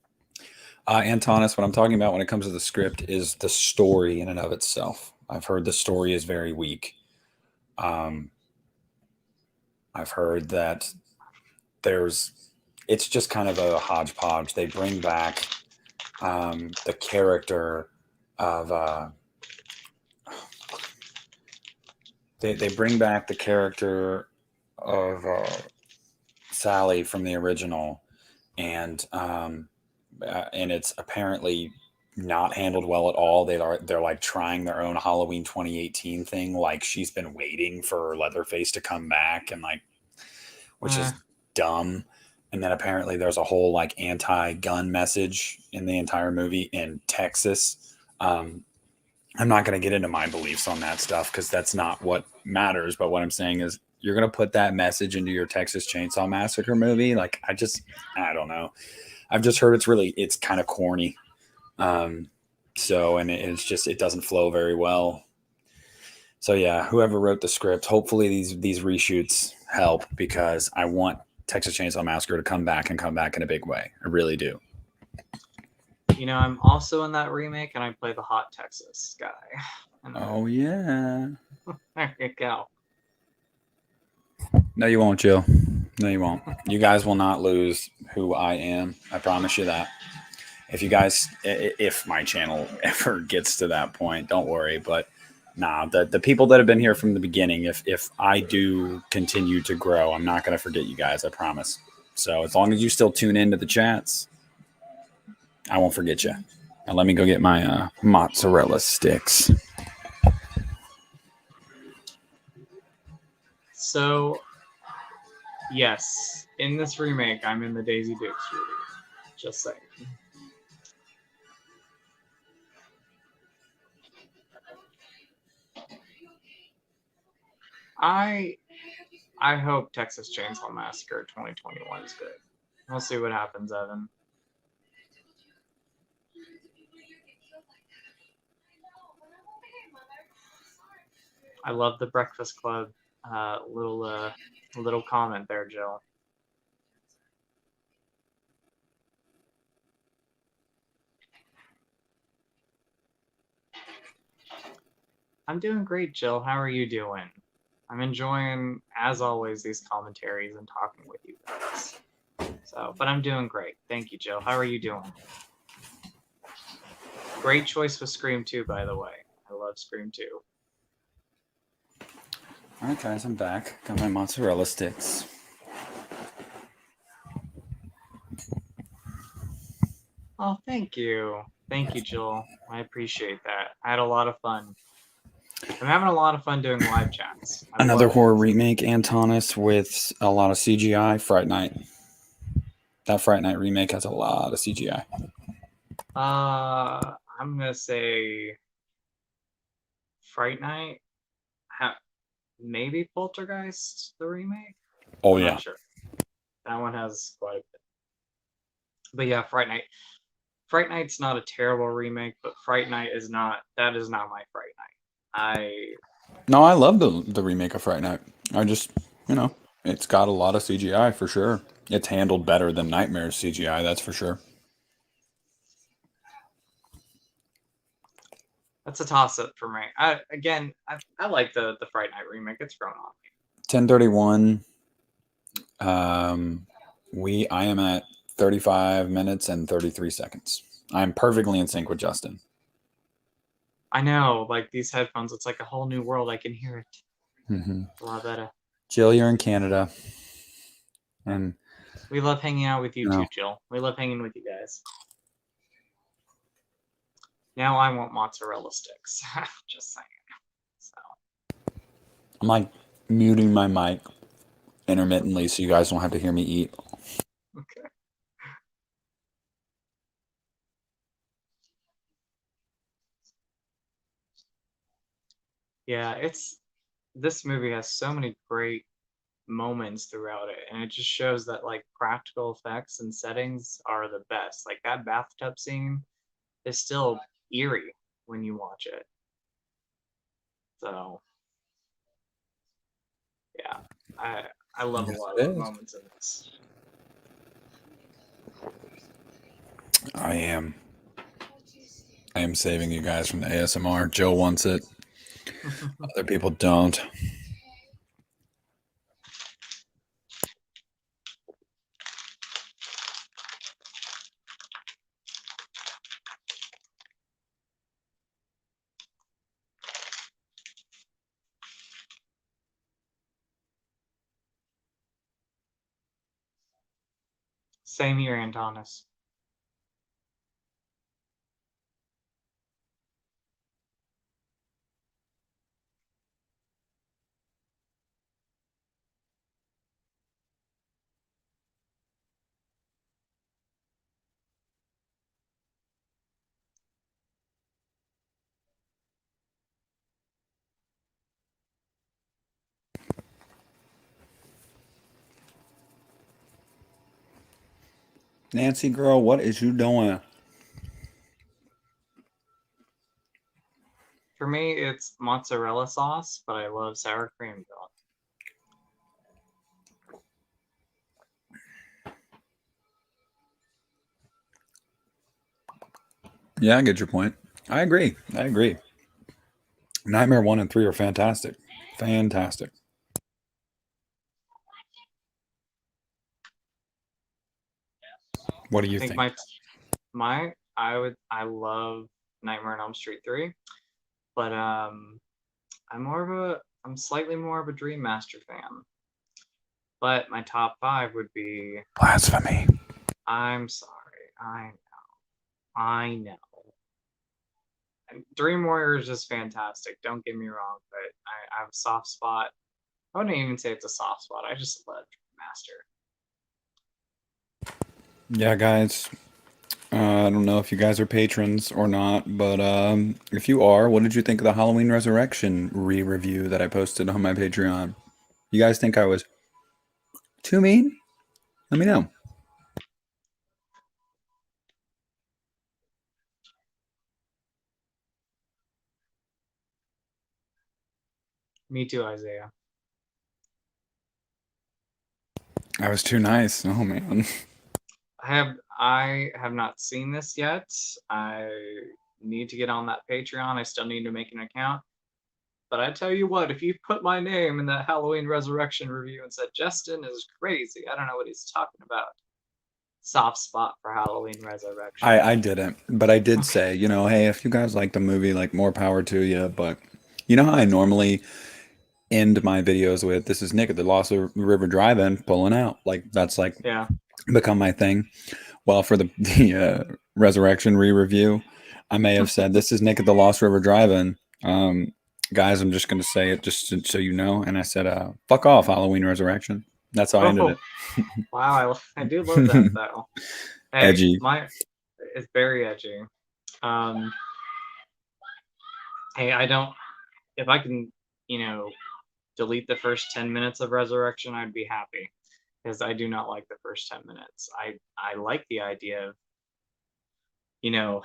Antonis, what I'm talking about when it comes to the script is the story in and of itself. I've heard the story is very weak. I've heard that it's just kind of a hodgepodge. They bring back the character of they bring back the character of Sally from the original, and it's apparently not handled well at all. They're like trying their own Halloween 2018 thing, like she's been waiting for Leatherface to come back, and like, which is dumb. And then apparently there's a whole like anti-gun message in the entire movie in Texas. I'm not going to get into my beliefs on that stuff because that's not what matters. But what I'm saying is, you're going to put that message into your Texas Chainsaw Massacre movie. Like, I don't know. I've just heard it's kind of corny. And it doesn't flow very well. So yeah, whoever wrote the script, hopefully these reshoots help, because I want Texas Chainsaw Massacre to come back in a big way. I really do. You know, I'm also in that remake, and I play the hot Texas guy. Oh yeah. There you go. No, you won't, Jill. No, you won't. You guys will not lose who I am. I promise you that. If my channel ever gets to that point, don't worry. But nah, the people that have been here from the beginning, if I do continue to grow, I'm not going to forget you guys. I promise. So as long as you still tune into the chats, I won't forget you. Now let me go get my mozzarella sticks. So, yes, in this remake, I'm in the Daisy Dukes movie. Just saying. I hope Texas Chainsaw Massacre 2021 is good. We'll see what happens, Evan. I love the Breakfast Club little comment there, Jill. I'm doing great, Jill. How are you doing? I'm enjoying, as always, these commentaries and talking with you guys. But I'm doing great. Thank you, Jill. How are you doing? Great choice with Scream 2, by the way. I love Scream 2. All right, guys, I'm back. Got my mozzarella sticks. Oh, thank you. Thank you, Jill. I appreciate that. I had a lot of fun. I'm having a lot of fun doing live chats. Another horror remake, Antonis, with a lot of CGI, Fright Night. That Fright Night remake has a lot of CGI. I'm going to say Fright Night. Maybe Poltergeist, the remake? Oh, I'm yeah. not sure. That one has quite a bit. But yeah, Fright Night. Fright Night's not a terrible remake, but Fright Night is not my Fright Night. No, I love the remake of Fright Night. I just, it's got a lot of CGI for sure. It's handled better than Nightmare's CGI, that's for sure. That's a toss-up for me. I like the Fright Night remake. It's grown on me. 10:31. I am at 35 minutes and 33 seconds. I'm perfectly in sync with Justin. I know, like these headphones, it's like a whole new world. I can hear it. Mm-hmm. A lot better. Jill, you're in Canada. And we love hanging out with you too, Jill. We love hanging with you guys. Now I want mozzarella sticks. Just saying. So I'm like muting my mic intermittently so you guys don't have to hear me eat. okay. Yeah, this movie has so many great moments throughout it, and it just shows that like practical effects and settings are the best. Like that bathtub scene is still eerie when you watch it. So yeah, I love a Yes, lot it of the is. moments in this. I am. I am saving you guys from the ASMR. Joe wants it. Other people don't. Same here, Antonis. Nancy girl, what is you doing? For me, it's mozzarella sauce, but I love sour cream though. Yeah, I get your point. I agree. I agree. Nightmare 1 and 3 are fantastic. Fantastic. What do I you think think? I love Nightmare on Elm Street 3, but I'm slightly more of a Dream Master fan. But my top five would be Blasphemy. I'm sorry, I know. Dream Warrior is just fantastic. Don't get me wrong, but I have a soft spot. I wouldn't even say it's a soft spot. I just love Dream Master. Yeah, guys. I don't know if you guys are patrons or not, but if you are, what did you think of the Halloween Resurrection re-review that I posted on my Patreon? You guys think I was too mean? Let me know. Me too, Isaiah. I was too nice. Oh man. I have not seen this yet. I need to get on that Patreon. I still need to make an account. But I tell you what, if you put my name in that Halloween Resurrection review and said Justin is crazy, I don't know what he's talking about. Soft spot for Halloween Resurrection. I didn't, but I did Okay. say, hey, if you guys like the movie, like more power to you. But you know how I normally end my videos with, "This is Nick at the Lost River Drive-In pulling out." Like that's like Yeah. become my thing. Well, for the Resurrection re-review, I may have said, "This is Nick at the Lost River Drive-In." Guys, I'm just going to say it so you know. And I said, "Fuck off, Halloween Resurrection." That's how I ended Oh, wow. I do love that it. though. Hey, Edgy. it's very edgy. Um, hey, I don't. If I can, you know, delete the first 10 minutes of Resurrection, I'd be happy because I do not like the first 10 minutes. I like the idea of you know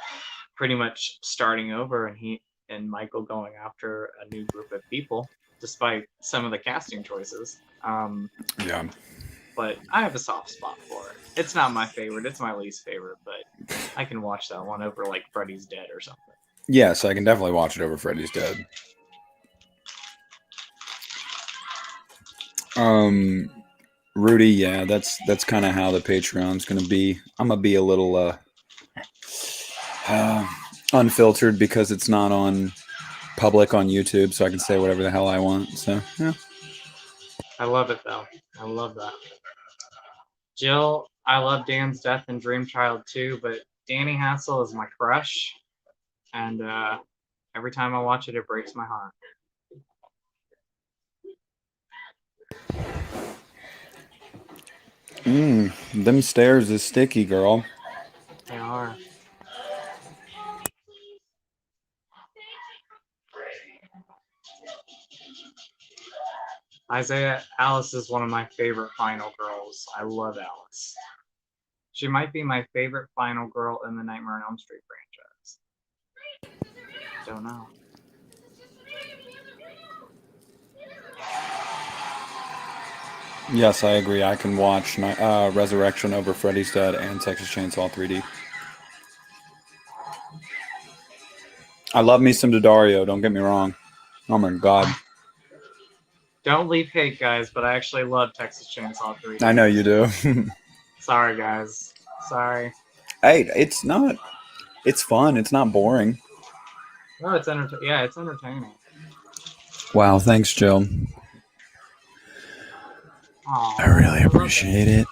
pretty much starting over and he and Michael going after a new group of people, despite some of the casting choices. Yeah. But I have a soft spot for it. It's not my favorite; it's my least favorite, but I can watch that one over like Freddy's Dead or something. Yes, I can definitely watch it over Freddy's Dead. Um, Rudy, yeah, that's kind of how the Patreon's gonna be. I'm gonna be a little uh, unfiltered because it's not on public on YouTube, so I can say whatever the hell I want. So yeah, I love it though. I love that. Jill, I love Dan's death in Dream Child too, but Danny Hassel is my crush. and every time I watch it, it breaks my heart. Them stairs is sticky, girl. They are. Isaiah, Alice is one of my favorite final girls. I love Alice. She might be my favorite final girl in the Nightmare on Elm Street franchise. Don't know. Yes, I agree. I can watch Resurrection over Freddy's Dead and Texas Chainsaw 3D. I love me some Daddario, don't get me wrong. Oh my god. Don't leave hate, guys, but I actually love Texas Chainsaw 3D. I know you do. Sorry, guys. Sorry. Hey, it's not. It's fun. It's not boring. No, it's it's entertaining. Wow, thanks, Jill. Aww, I really appreciate it.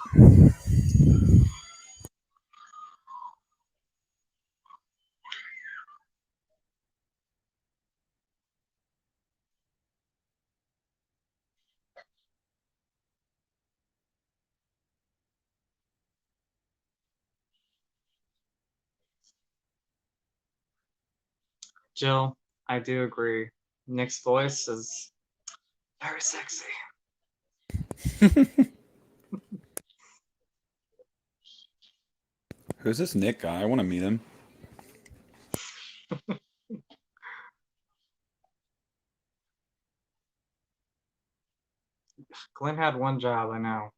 Jill, I do agree. Nick's voice is very sexy. Who's this Nick guy? I want to meet him. Glenn had one job, I know.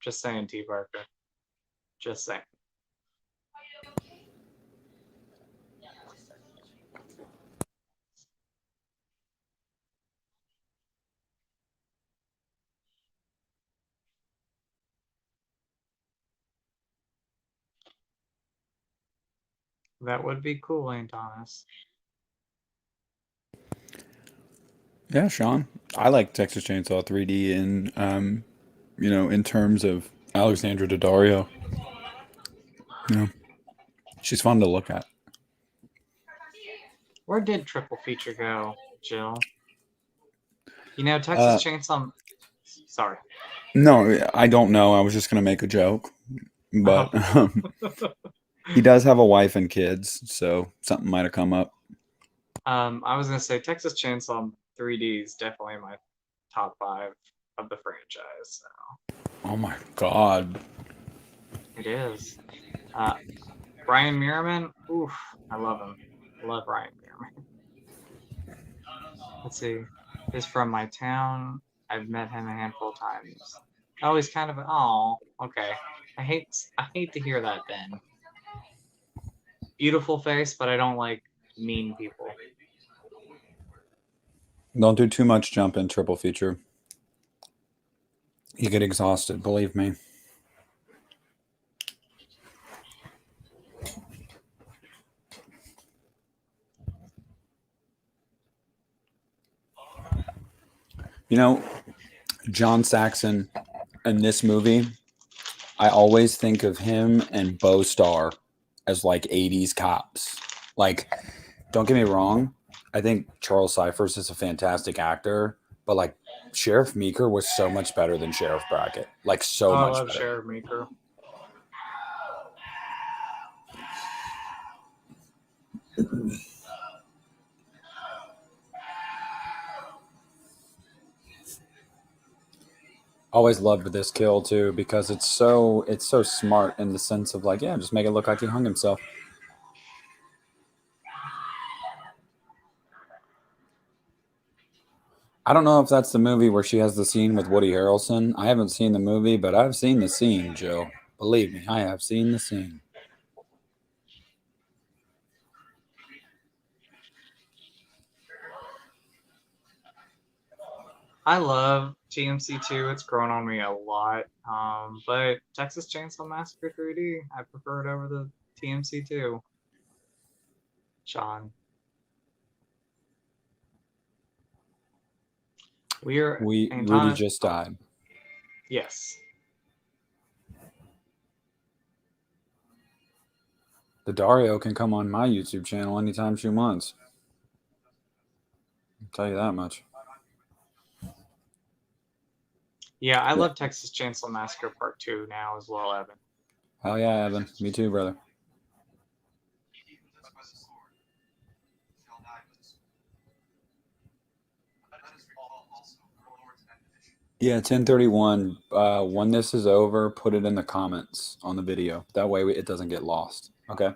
Just saying, T. Barker. Just saying. That would be cool, ain't Thomas? Yeah, Sean. I like Texas Chainsaw 3D in, in terms of Alexandra Daddario. You know, she's fun to look at. Where did Triple Feature go, Jill? You know, Texas Chainsaw. Sorry. No, I don't know. I was just gonna make a joke, but he does have a wife and kids, so something might have come up. I was gonna say Texas Chainsaw 3D is definitely my top 5 of the franchise. So. Oh my god. It is. Brian Merriman, oof, I love him. I love Brian Merriman. Let's see. He's from my town. I've met him a handful of times. Oh, he's kind of okay. I hate to hear that, Ben. Beautiful face, but I don't like mean people. Don't do too much jump in Triple Feature. You get exhausted, believe me. You know, John Saxon in this movie, I always think of him and Bo Starr as like 80s cops. Like, don't get me wrong, I think Charles Cyphers is a fantastic actor, but like Sheriff Meeker was so much better than Sheriff Brackett. Like so much I love better. Sheriff Meeker. Always loved this kill too because it's so smart in the sense of like, yeah, just make it look like he hung himself. I don't know if that's the movie where she has the scene with Woody Harrelson. I haven't seen the movie, but I've seen the scene, Joe. Believe me, I have seen the scene. I love TMC2. It's grown on me a lot. But Texas Chainsaw Massacre 3D, I prefer it over the TMC2. Sean. Rudy just died. Yes. The Dario can come on my YouTube channel anytime she wants. I'll tell you that much. Yeah, I love Texas Chainsaw Massacre Part 2 now as well, Evan. Hell yeah, Evan. Me too, brother. Yeah, 1031. When this is over, put it in the comments on the video. That way it doesn't get lost. Okay?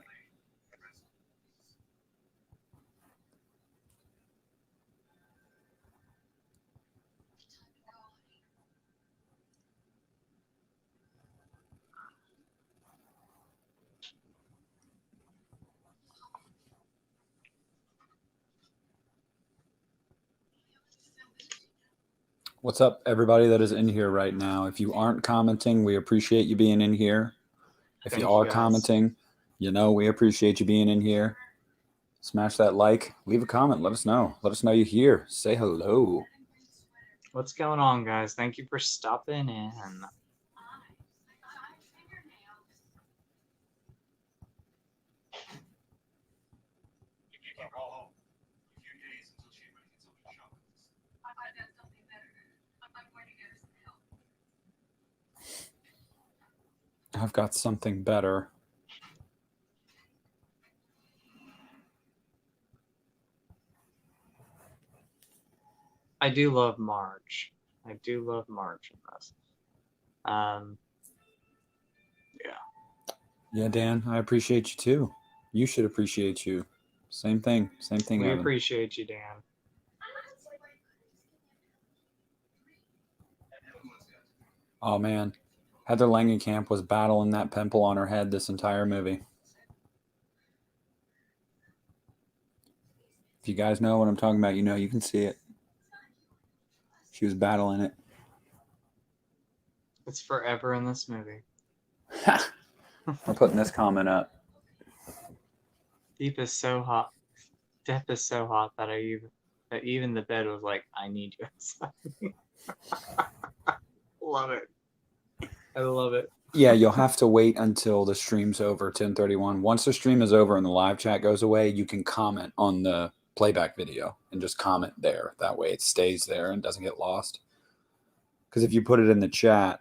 What's up, everybody that is in here right now? If you aren't commenting, we appreciate you being in here. If Thank you you, are guys. commenting, you know we appreciate you being in here. Smash that like, leave a comment, let us know. Let us know you're here. Say hello. What's going on, guys? Thank you for stopping in. I've got something better. I do love Marge. I do love Marge in this. Yeah. Yeah, Dan, I appreciate you too. You should appreciate you. Same thing. Same thing, We Evan. appreciate you, Dan. Oh, man. Heather Langenkamp was battling that pimple on her head this entire movie. If you guys know what I'm talking about, you know you can see it. She was battling it. It's forever in this movie. We're putting this comment up. Deep is so hot. Death is so hot that even the bed was like, I need you inside. Love it. I love it. Yeah, you'll have to wait until the stream's over, 1031. Once the stream is over and the live chat goes away, you can comment on the playback video and just comment there. That way it stays there and doesn't get lost. Because if you put it in the chat,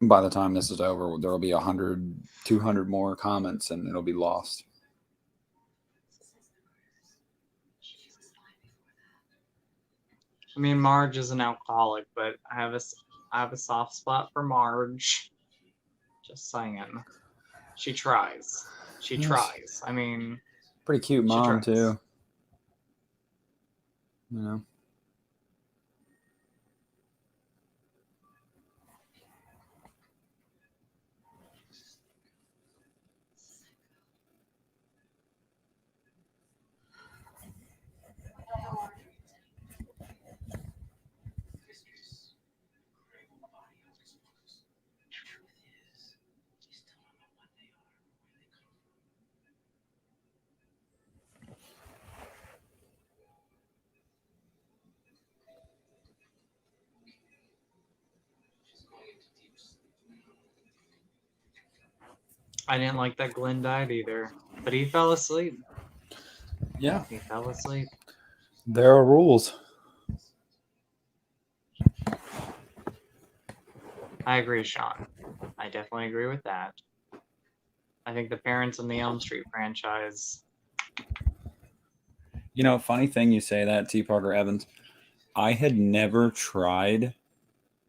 by the time this is over, there will be 100, 200 more comments and it'll be lost. I mean, Marge is an alcoholic, but I have a soft spot for Marge. Just saying. She tries. She tries. I mean, pretty cute mom too. You know. I didn't like that Glenn died either, but he fell asleep. Yeah. He fell asleep. There are rules. I agree, Sean. I definitely agree with that. I think the parents in the Elm Street franchise. You know, funny thing you say that, T. Parker Evans. I had never tried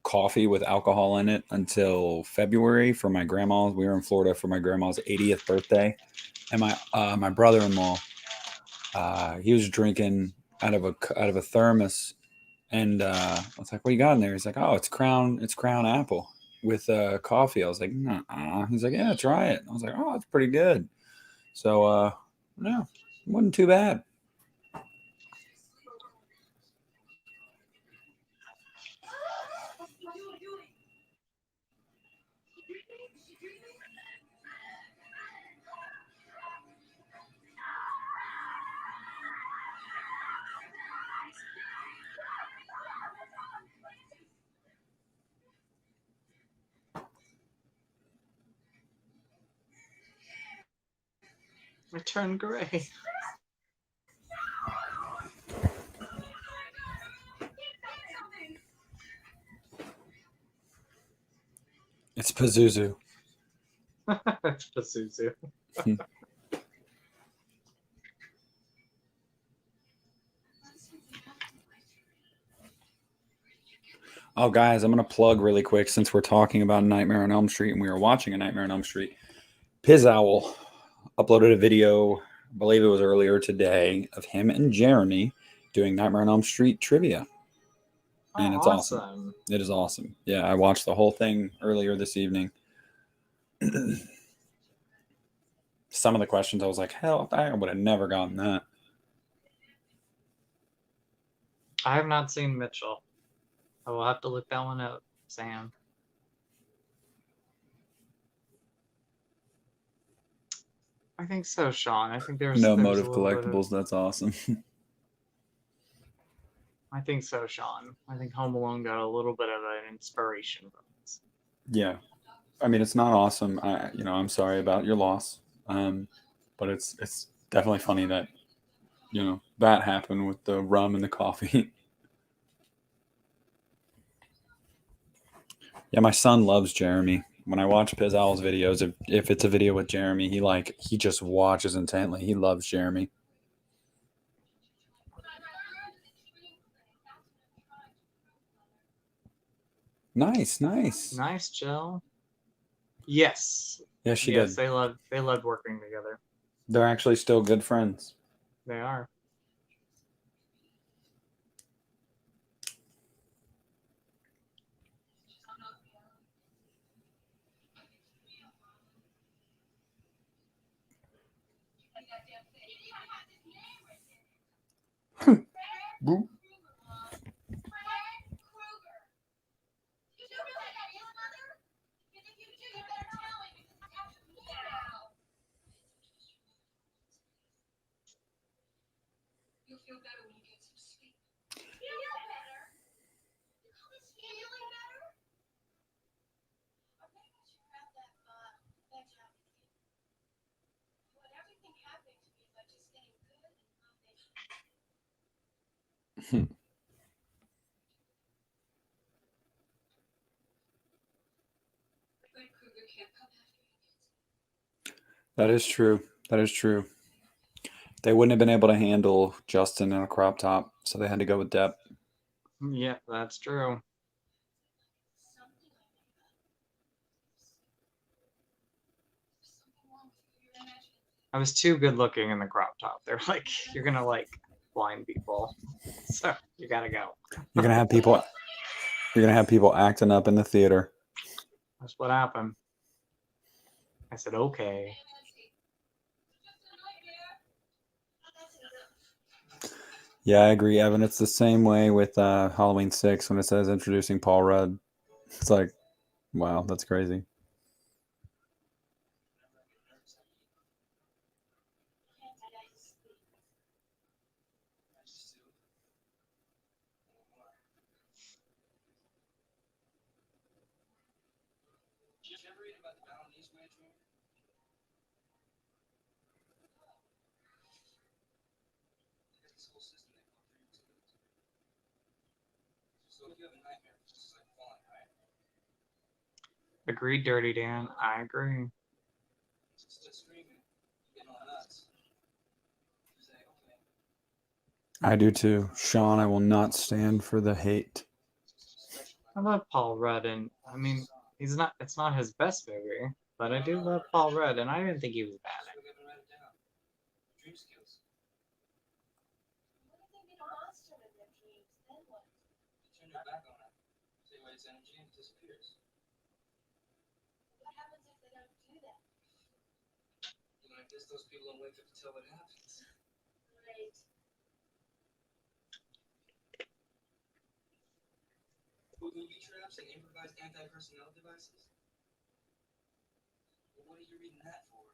coffee with alcohol in it until February for my grandma's. We were in Florida for my grandma's 80th birthday, and my brother-in-law, he was drinking out of a thermos, and I was like, "What you got in there?" He's like, "Oh, it's Crown Apple with coffee." I was like, "Nah." He's like, "Yeah, try it." I was like, "Oh, it's pretty good." So, no, it wasn't too bad. I turned gray. It's Pazuzu. It's Pazuzu. Oh, guys, I'm going to plug really quick since we're talking about Nightmare on Elm Street and we were watching a Nightmare on Elm Street. Piz Owl uploaded a video, I believe it was earlier today, of him and Jeremy doing Nightmare on Elm Street trivia. Oh, And it's awesome. It is awesome. Yeah, I watched the whole thing earlier this evening. Some of the questions I was like, hell, I would have never gotten that. I have not seen Mitchell. I will have to look that one up, Sam. I think so, Sean. I think there's No there's Motive a little bit of- Collectibles. That's awesome. I think so, Sean. I think Home Alone got a little bit of an inspiration from this. Yeah. I mean, it's not awesome. I'm sorry about your loss. But it's definitely funny that, that happened with the rum and the coffee. Yeah, my son loves Jeremy. When I watch Piz Owl's videos, if it's a video with Jeremy, he just watches intently. He loves Jeremy. Nice. Nice, Jill. Yes. Yeah, she yes, did. they loved working together. They're actually still good friends. They are. Boop. That is true. They wouldn't have been able to handle Justin in a crop top, so they had to go with Depp. Yeah, that's true. I was too good looking in the crop top. They're like, you're gonna like blind people, so you gotta go. You're gonna have people acting up in the theater. That's what happened. I said, okay. Yeah, I agree, Evan. It's the same way with Halloween 6 when it says introducing Paul Rudd. It's like, wow, that's crazy. Agreed, Dirty Dan. I agree. I do too. Sean, I will not stand for the hate. I love Paul Rudd, and I mean, it's not his best movie, but I do love Paul Rudd, and I didn't think he was bad. Those people don't wake up to tell what happens. Right. Booby traps and improvised anti-personnel devices? Well, what are you reading that for?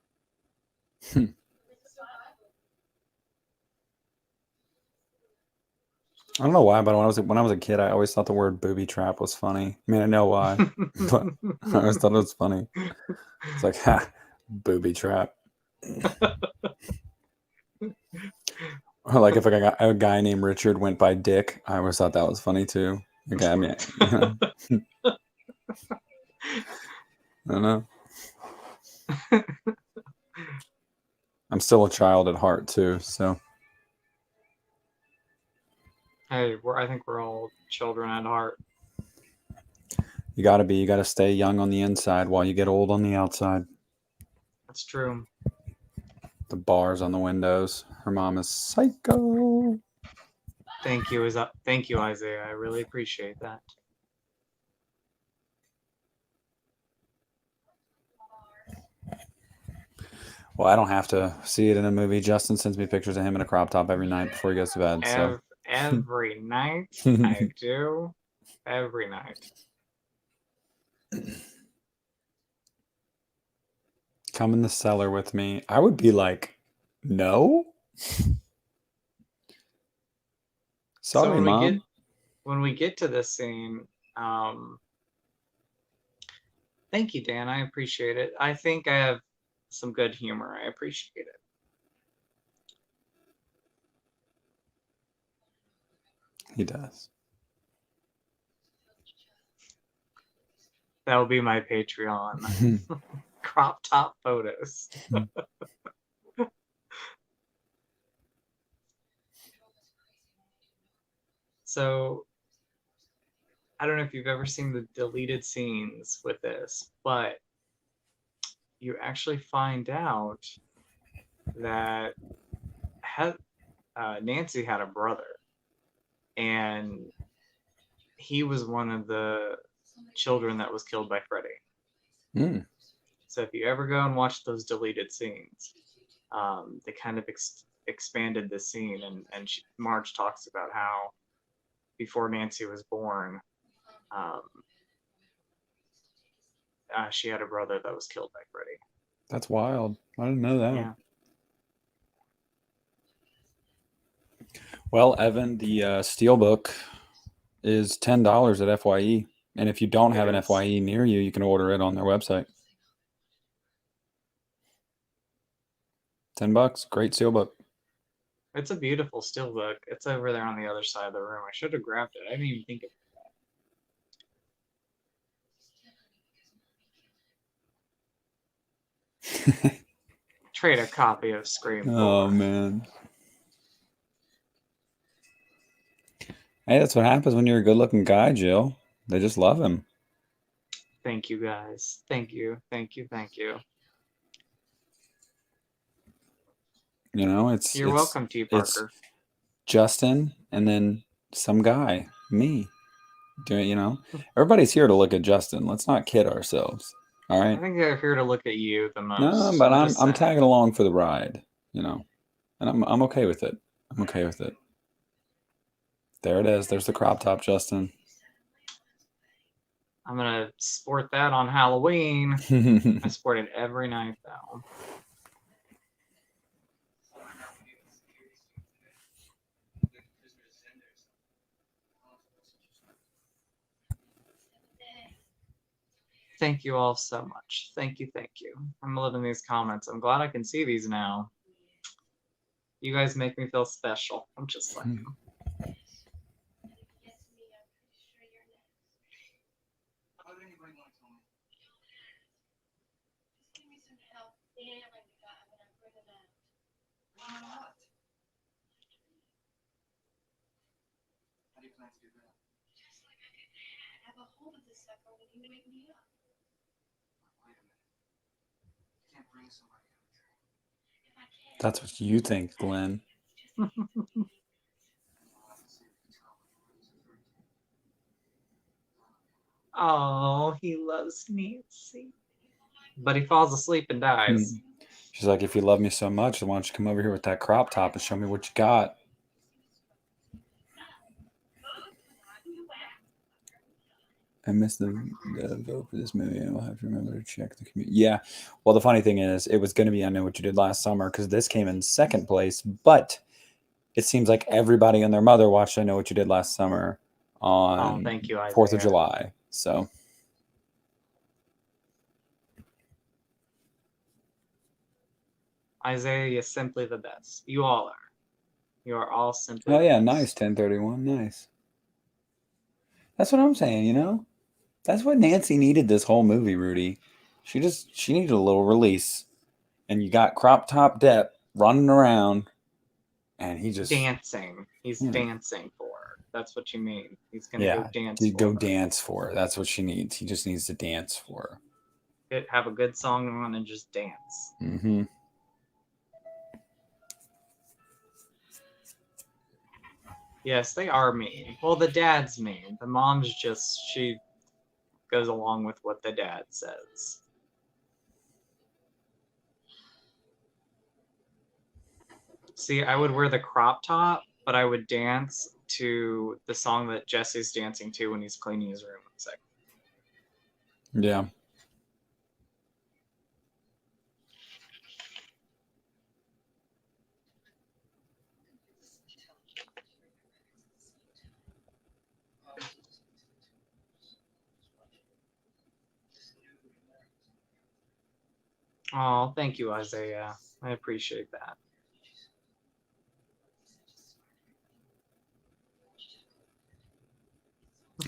I don't know why, but when I was a kid, I always thought the word booby trap was funny. I mean, I know why, but I always thought it was funny. It's like, ha, booby trap. Or like if a guy named Richard went by Dick, I always thought that was funny too. Okay, I mean, I don't know. I'm still a child at heart too, so Hey, I think we're all children at heart. you gotta stay young on the inside while you get old on the outside. That's true. The bars on the windows. Her mom is psycho. Thank you, Isaiah. I really appreciate that. Well, I don't have to see it in a movie. Justin sends me pictures of him in a crop top every night before he goes to bed. So Every night I do. Every night. Come in the cellar with me. I would be like, no. Sorry, Mom. When we get to this scene, thank you, Dan. I appreciate it. I think I have some good humor. I appreciate it. He does. That will be my Patreon. Crop top photos. So, I don't know if you've ever seen the deleted scenes with this, but you actually find out that Nancy had a brother, and he was one of the children that was killed by Freddy. Mm. So if you ever go and watch those deleted scenes, they kind of expanded the scene, and Marge talks about how before Nancy was born, she had a brother that was killed by Freddy. That's wild. I didn't know that. Yeah. Well, Evan, the Steelbook is $10 at FYE. And if you don't have an FYE near you, you can order it on their website. $10. Great Steelbook. It's a beautiful steelbook. It's over there on the other side of the room. I should have grabbed it. I didn't even think of that. Trade a copy of Scream 4. Oh, man. Hey, that's what happens when you're a good-looking guy, Jill. They just love him. Thank you, guys. Thank you. Thank you. Thank you. You know, You're welcome, T. Parker. It's Justin and then some guy, me. You know, everybody's here to look at Justin. Let's not kid ourselves. All right. I think they're here to look at you the most. No, but I'm tagging along for the ride. You know, and I'm okay with it. I'm okay with it. There it is. There's the crop top, Justin. I'm gonna sport that on Halloween. I sport it every night though. Thank you all so much. Thank you, thank you. I'm loving these comments. I'm glad I can see these now. You guys make me feel special. I'm just like, How do you plan to do that? Just like I could have a hold of the sucker when you wake me up. Wait a minute. You can't bring somebody out of there. If I can. That's what you think, Glenn. oh, he loves Nancy. But he falls asleep and dies. She's like, if you love me so much, why don't you come over here with that crop top and show me what you got? I missed the vote for this movie. I'll have to remember to check the community. Yeah. Well, the funny thing is, it was going to be I Know What You Did Last Summer because this came in second place, but it seems like everybody and their mother watched I Know What You Did Last Summer on thank you, 4th of July. So. Isaiah, you're simply the best. You all are. You are all simply Oh the yeah, best. nice 1031, nice. That's what I'm saying, you know? That's what Nancy needed this whole movie, Rudy. She needed a little release. And you got crop top Depp running around and he just Dancing. He's yeah. dancing for her. That's what you mean. He's gonna go dance to for go her. dance for her. That's what she needs. He just needs to dance for Have a good song on and just dance. her. Mm-hmm. Yes, they are mean. Well, the dad's mean. The mom's just, she goes along with what the dad says. See, I would wear the crop top, but I would dance to the song that Jesse's dancing to when he's cleaning his room. It's like, Yeah. oh, thank you, Isaiah. I appreciate that.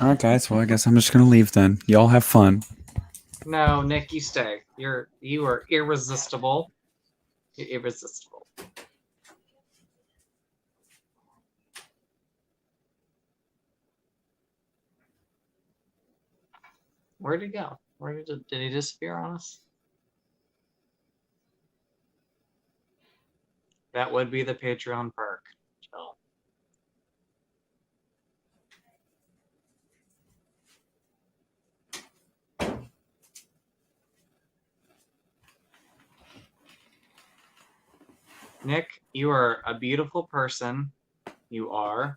All right, guys. Well, I guess I'm just gonna leave then. Y'all have fun. No, Nick, you stay. You are irresistible. You're irresistible. Where'd he go? Did he disappear on us? That would be the Patreon perk. Chill. Nick, you are a beautiful person. You are.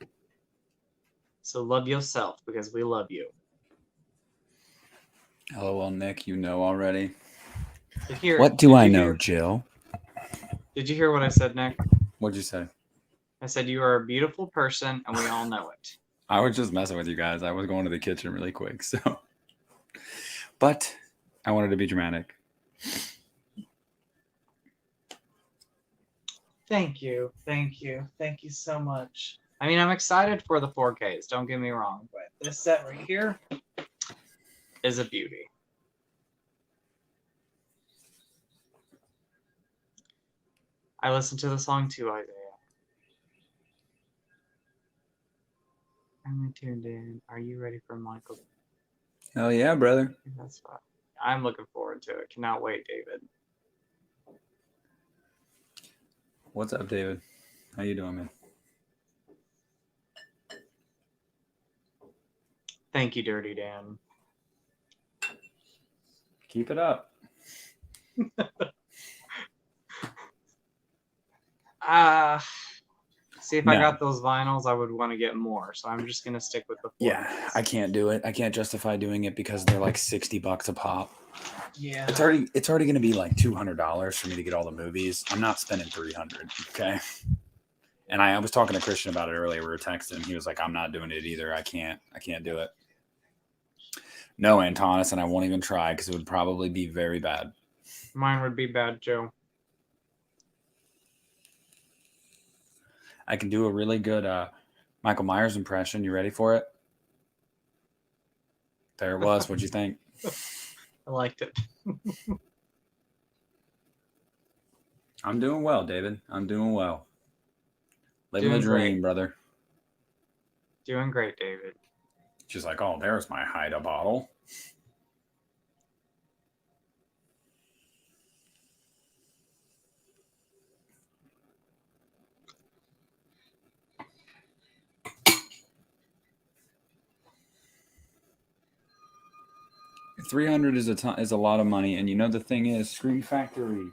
So love yourself because we love you. LOL, Nick. You know already. What do I know, Jill? Did you hear what I said, Nick? What'd you say? I said you are a beautiful person, and we all know it. I was just messing with you guys. I was going to the kitchen really quick, so. But I wanted to be dramatic. Thank you. Thank you. Thank you so much. I mean, I'm excited for the 4Ks, don't get me wrong, but this set right here is a beauty. I listened to the song too, Isaiah. I'm tuned in. Are you ready for Michael? Hell yeah, brother. That's fine. I'm looking forward to it. Cannot wait, David. What's up, David? How you doing, man? Thank you, Dirty Dan. Keep it up. See, if I got those vinyls, I would want to get more. So I'm just gonna stick with the 4Ks. Yeah, I can't do it. I can't justify doing it because they're like $60 a pop. Yeah. It's already going to be like $200 for me to get all the movies. I'm not spending $300. Okay. And I was talking to Christian about it earlier. We were texting. He was like, "I'm not doing it either. I can't do it." No, Antonis, and I won't even try because it would probably be very bad. Mine would be bad, Joe. I can do a really good Michael Myers impression. You ready for it? There it was. What'd you think? I liked it. I'm doing well, David. I'm doing well. Living Doing the dream, great. brother. Doing great, David. She's like, "Oh, there's my Haida bottle." $300 is a lot of money, and you know the thing is, Scream Factory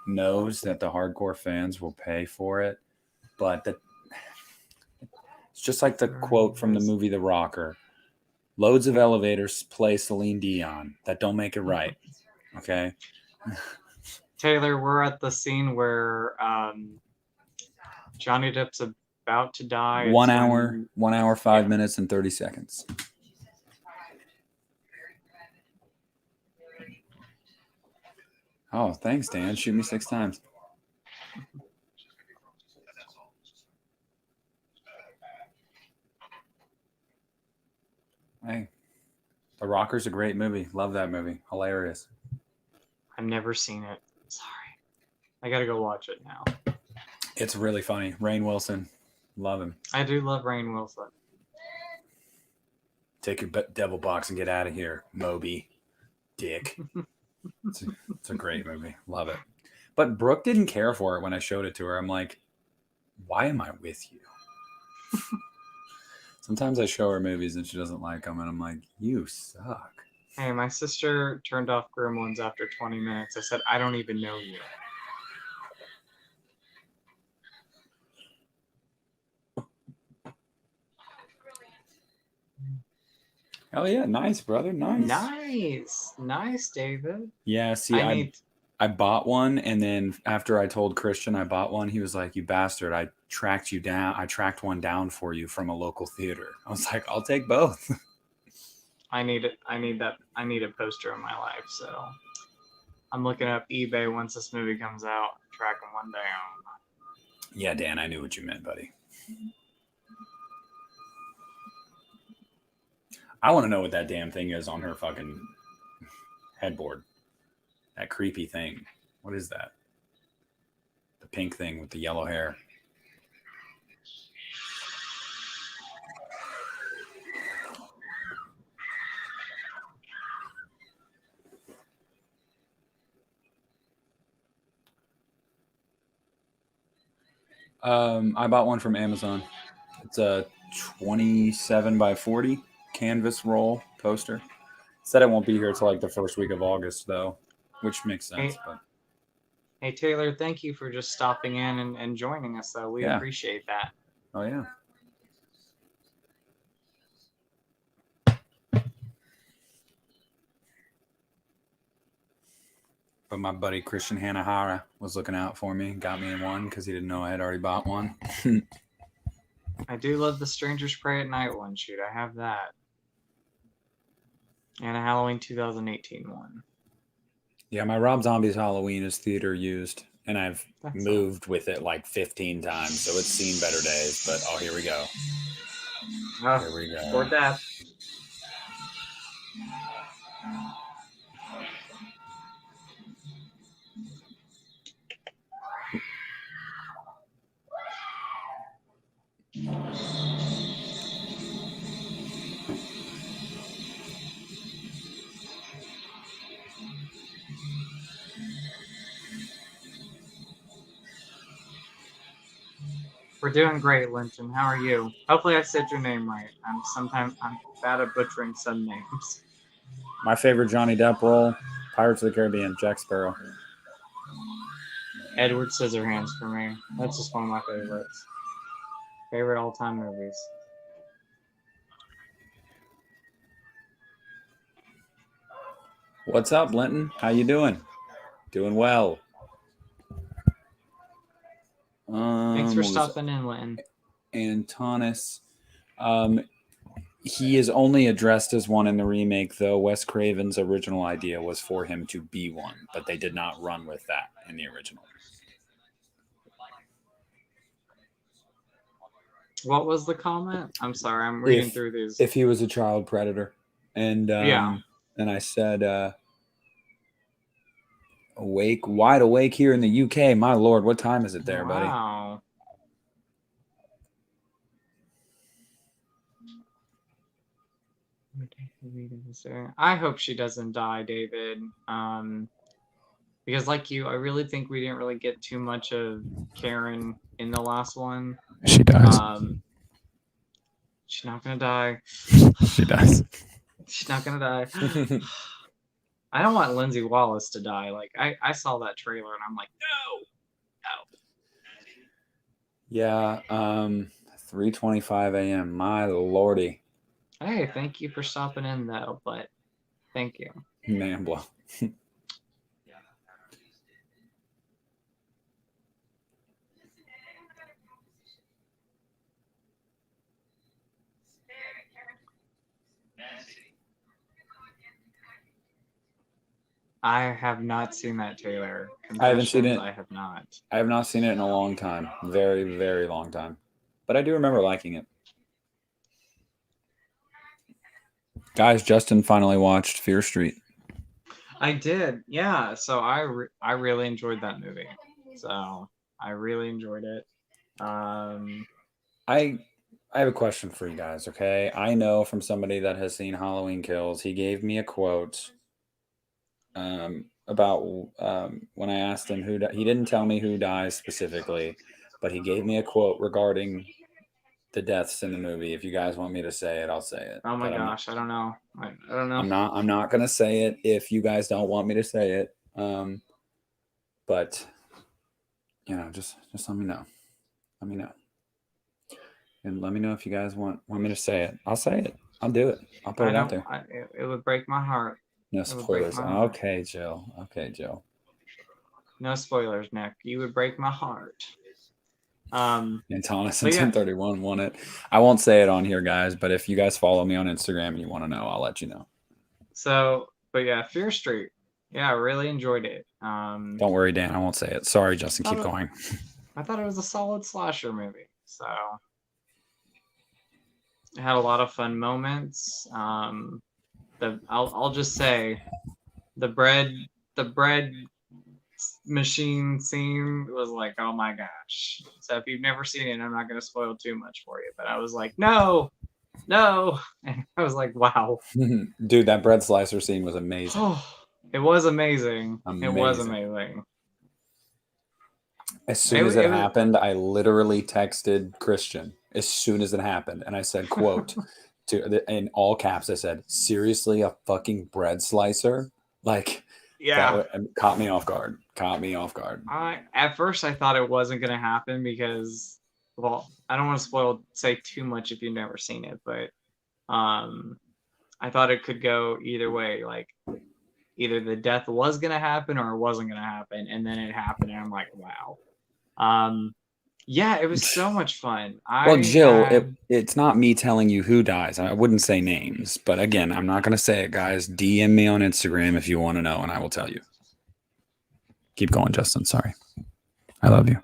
knows that the hardcore fans will pay for it, but it's just like the quote from the movie The Rocker: "Loads of elevators play Celine Dion. That don't make it right." Okay. Taylor, we're at the scene where Johnny Depp's about to die. 1 hour, 5 minutes, and 30 seconds. Oh, thanks, Dan. Shoot me 6 times. Hey, The Rocker's a great movie. Love that movie. Hilarious. I've never seen it. Sorry. I gotta go watch it now. It's really funny. Rainn Wilson. Love him. I do love Rainn Wilson. Take your devil box and get out of here, Moby. Dick. It's a great movie. Love it. But Brooke didn't care for it when I showed it to her. I'm like, why am I with you? Sometimes I show her movies and she doesn't like them, and I'm like, you suck. Hey, my sister turned off Gremlins after 20 minutes. I said, I don't even know you. Oh yeah, nice, brother. Nice, David. Yeah, see, I bought one, and then after I told Christian I bought one, he was like, "You bastard! I tracked you down. I tracked one down for you from a local theater." I was like, "I'll take both." I need it. I need a poster in my life. So I'm looking up eBay once this movie comes out, tracking one down. Yeah, Dan, I knew what you meant, buddy. I want to know what that damn thing is on her fucking headboard. That creepy thing. What is that? The pink thing with the yellow hair. I bought one from Amazon. It's a 27 by 40 canvas roll poster. Said it won't be here till like the first week of August, though, which makes sense. But hey Taylor, thank you for just stopping in and joining us, though. We appreciate that. Oh yeah. But my buddy Christian Hanahara was looking out for me, got me in one because he didn't know I had already bought one. I do love the Strangers Pray at Night one. Shoot, I have that. And a Halloween 2018 one. Yeah, my Rob Zombie's Halloween is theater used, and I've moved with it like 15 times, so it's seen better days. But here we go. Here we go. For death. We're doing great, Linton. How are you? Hopefully I said your name right. I'm bad at butchering some names. My favorite Johnny Depp role, Pirates of the Caribbean, Jack Sparrow. Edward Scissorhands for me. That's just one of my favorites. Favorite all-time movies. What's up, Linton? How you doing? Doing well. Thanks for stopping in, Linton. Antonis. He is only addressed as one in the remake, though. Wes Craven's original idea was for him to be one, but they did not run with that in the original. What was the comment? I'm sorry, I'm reading through these. If he was a child predator. And and I said, wide awake here in the UK. My Lord, what time is it there, buddy? Wow. I hope she doesn't die, David. Because like you, I really think we didn't really get too much of Karen in the last one. She dies. She's not gonna die. She dies. She's not gonna die. I don't want Lindsay Wallace to die. Like I saw that trailer and I'm like, no. Yeah, 3:25 a.m. My Lordy. Hey, thank you for stopping in though, but thank you. Man, blow. I have not seen that trailer. I haven't seen Confessions, it. I have not. I have not seen it in a long time. Very, very long time. But I do remember liking it. Guys, Justin finally watched Fear Street. I did, yeah. So I really enjoyed that movie. So I really enjoyed it. I I have a question for you guys, okay? I know from somebody that has seen Halloween Kills, he gave me a quote about when I asked him he didn't tell me who dies specifically, but he gave me a quote regarding the deaths in the movie. If you guys want me to say it, I'll say it. Oh my But gosh, I don't know. I don't know. I'm not gonna say it if you guys don't want me to say it. But just let me know. Let me know. And let me know if you guys want me to say it. I'll say it. I'll do it. I'll put I it out don't. there. It would break my heart. No It would break spoilers. my heart. Okay, Jill. Okay, Jill. No spoilers, Nick. You would break my heart. Antonis But and yeah. 1031 won it. I won't say it on here, guys, but if you guys follow me on Instagram and you want to know, I'll let you know. So, but yeah, Fear Street. Yeah, I really enjoyed it. Don't worry, Dan. I won't say it. Sorry, Justin. Keep going. I thought it was a solid slasher movie. So it had a lot of fun moments. I'll just say the bread machine scene was like, oh my gosh. So if you've never seen it, I'm not going to spoil too much for you, but I was like, no, and I was like, wow. Dude, that bread slicer scene was amazing. It was amazing. It was Amazing. amazing. As soon as it happened, I literally texted Christian as soon as it happened, and I said, "quote," in all caps. I said, "Seriously, a fucking bread slicer?" Like, Yeah. that caught me off guard. Caught me off guard. At first I thought it wasn't gonna happen because, well, I don't want to say too much if you've never seen it, but I thought it could go either way. Like either the death was gonna happen or it wasn't gonna happen, and then it happened, and I'm like, wow. Yeah, it was so much fun. Well, Jill, it's not me telling you who dies. I wouldn't say names, but again, I'm not going to say it, guys. DM me on Instagram if you want to know, and I will tell you. Keep going, Justin. Sorry. I love you.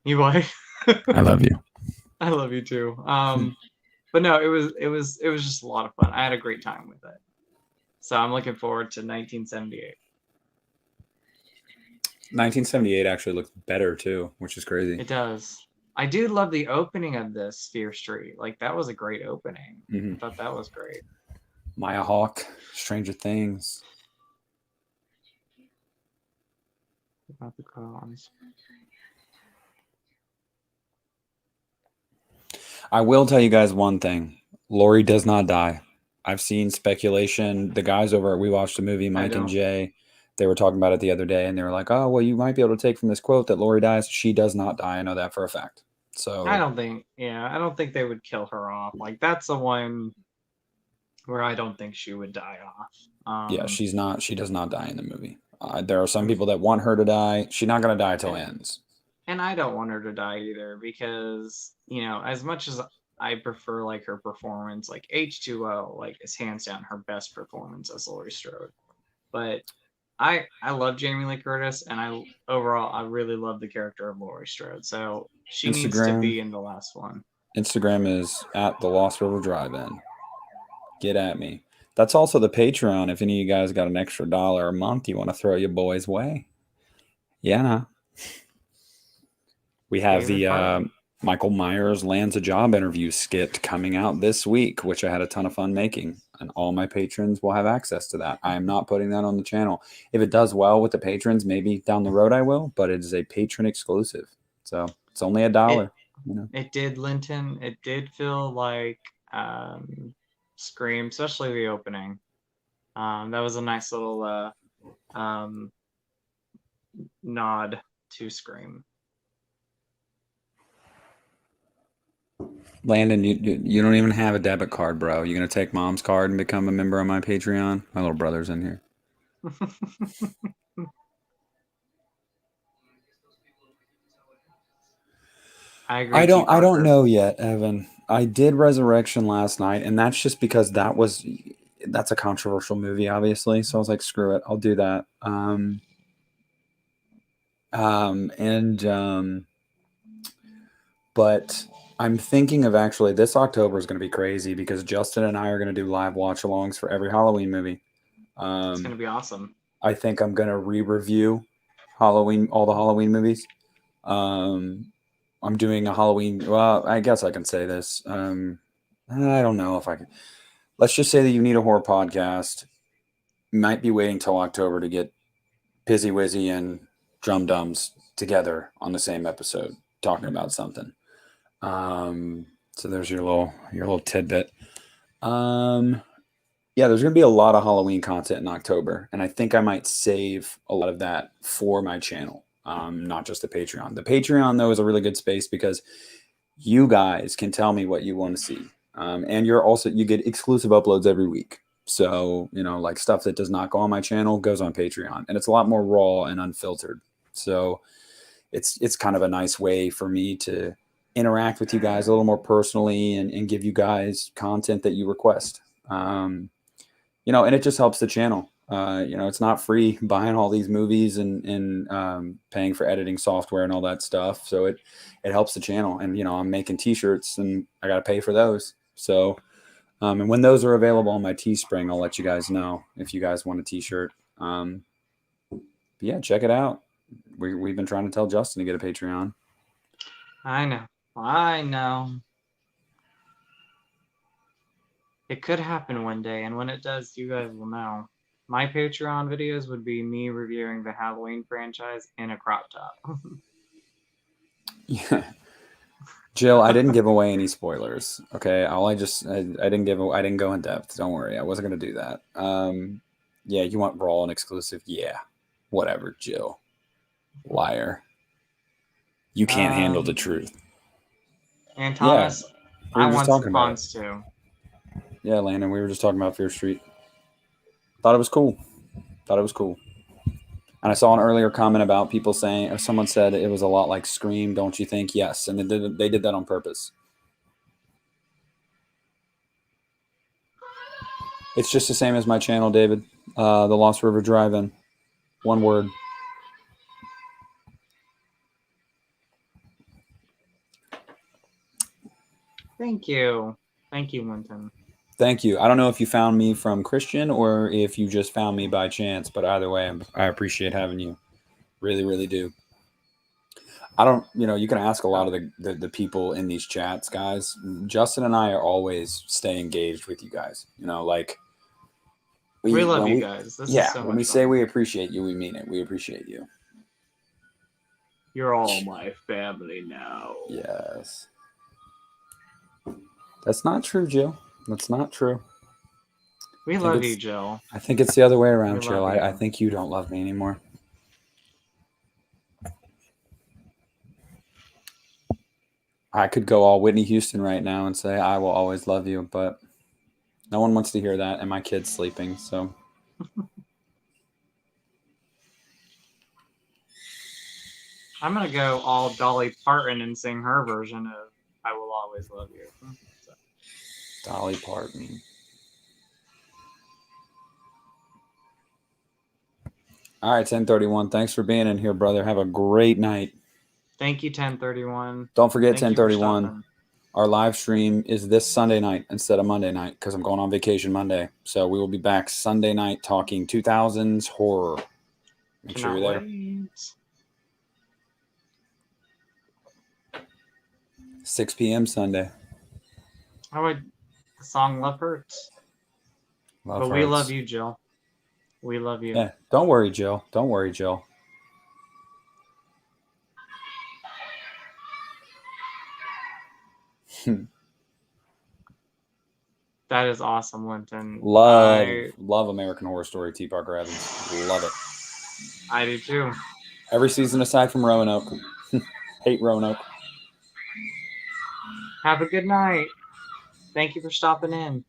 You what? I love you. I love you too. But no, it was just a lot of fun. I had a great time with it. So I'm looking forward to 1978. 1978 actually looks better too, which is crazy. It does. I do love the opening of this Fear Street. Like that was a great opening. I thought that was great. Maya Hawke, Stranger Things. About the cons. I will tell you guys one thing. Lori does not die. I've seen speculation. The guys over at We Watched the Movie, Mike and Jay, they were talking about it the other day, and they were like, "Oh, well, you might be able to take from this quote that Lori dies." She does not die. I know that for a fact. So I don't think they would kill her off. Like that's the one where I don't think she would die off. Yeah, she's not. She does not die in the movie. There are some people that want her to die. She's not going to die till it ends. And I don't want her to die either because, as much as I prefer like her performance, like H2O, like is hands down her best performance as Laurie Strode. But I love Jamie Lee Curtis, and I really love the character of Laurie Strode. So she needs to be in the last one. Instagram is at the Lost River Drive-In. Get at me. That's also the Patreon. If any of you guys got an extra $1 a month you want to throw your boys' way. Yeah. We have the Michael Myers lands a job interview skit coming out this week, which I had a ton of fun making. And all my patrons will have access to that. I am not putting that on the channel. If it does well with the patrons, maybe down the road I will, but it is a patron exclusive. So it's only $1. It did, Linton. It did feel like Scream, especially the opening. That was a nice little nod to Scream. Landon, you don't even have a debit card, bro. You gonna take mom's card and become a member of my Patreon? My little brother's in here. I agree. I don't know yet, Evan. I did Resurrection last night, and that's just because that was that's a controversial movie, obviously. So I was like, screw it, I'll do that. And but I'm thinking of actually this October is going to be crazy because Justin and I are going to do live watch-alongs for every Halloween movie. It's gonna be awesome. I think I'm going to re-review Halloween, all the Halloween movies. I'm doing a Halloween. Well, I guess I can say this. I don't know if I can. Let's just say that you need a horror podcast. Might be waiting till October to get Pizzy Wizzy and Drum Dums together on the same episode, talking about something. So there's your little tidbit. Yeah, there's gonna be a lot of Halloween content in October, and I think I might save a lot of that for my channel, not just the Patreon. The Patreon though is a really good space because you guys can tell me what you want to see, and you get exclusive uploads every week. So like stuff that does not go on my channel goes on Patreon, and it's a lot more raw and unfiltered. So it's kind of a nice way for me to interact with you guys a little more personally and give you guys content that you request. And it just helps the channel. It's not free buying all these movies and paying for editing software and all that stuff. So it helps the channel. And, I'm making t-shirts and I got to pay for those. So, and when those are available on my Teespring, I'll let you guys know if you guys want a t-shirt. But yeah, check it out. We've been trying to tell Justin to get a Patreon. I know. It could happen one day, and when it does, you guys will know. My Patreon videos would be me reviewing the Halloween franchise in a crop top. Yeah. Jill, I didn't give away any spoilers. Okay. I didn't go in depth. Don't worry. I wasn't going to do that. Yeah. You want raw and exclusive? Yeah. Whatever, Jill. Liar. You can't handle the truth. And Thomas, we were I just want talking about Spawns too. Yeah, Landon, we were just talking about Fear Street. Thought it was cool. And I saw an earlier comment about people saying, or someone said it was a lot like Scream, don't you think? Yes, and they did that on purpose. It's just the same as my channel, David. The Lost River Drive-In. One word. Thank you, Linton. Thank you. I don't know if you found me from Christian or if you just found me by chance, but either way, I appreciate having you. Really, really do. I don't, you can ask a lot of the people in these chats, guys. Justin and I are always stay engaged with you guys. Like we love you guys. This is so much when we fun. say we appreciate you, we mean it. We appreciate you. You're all my family now. Yes. That's not true, Jill. That's not true. We love you, Jill. I think it's the other way around, We Jill. love you. I think you don't love me anymore. I could go all Whitney Houston right now and say, I will always love you, but no one wants to hear that, and my kid's sleeping, so. I'm going to go all Dolly Parton and sing her version of I Will Always Love You. So. Dolly Parton. All right, 1031. Thanks for being in here, brother. Have a great night. Thank you, 1031. Don't forget 1031. Our live stream is this Sunday night instead of Monday night because I'm going on vacation Monday. So we will be back Sunday night talking 2000s horror. Make sure you're there. 6 p.m. Sunday. How would the song Love Hurts? But we love you, Jill. We love you. Yeah, don't worry, Jill. Don't worry, Jill. That is awesome, Linton. Love American Horror Story, T. Parker Evans. Love it. I do too. Every season aside from Roanoke. Hate Roanoke. Have a good night. Thank you for stopping in.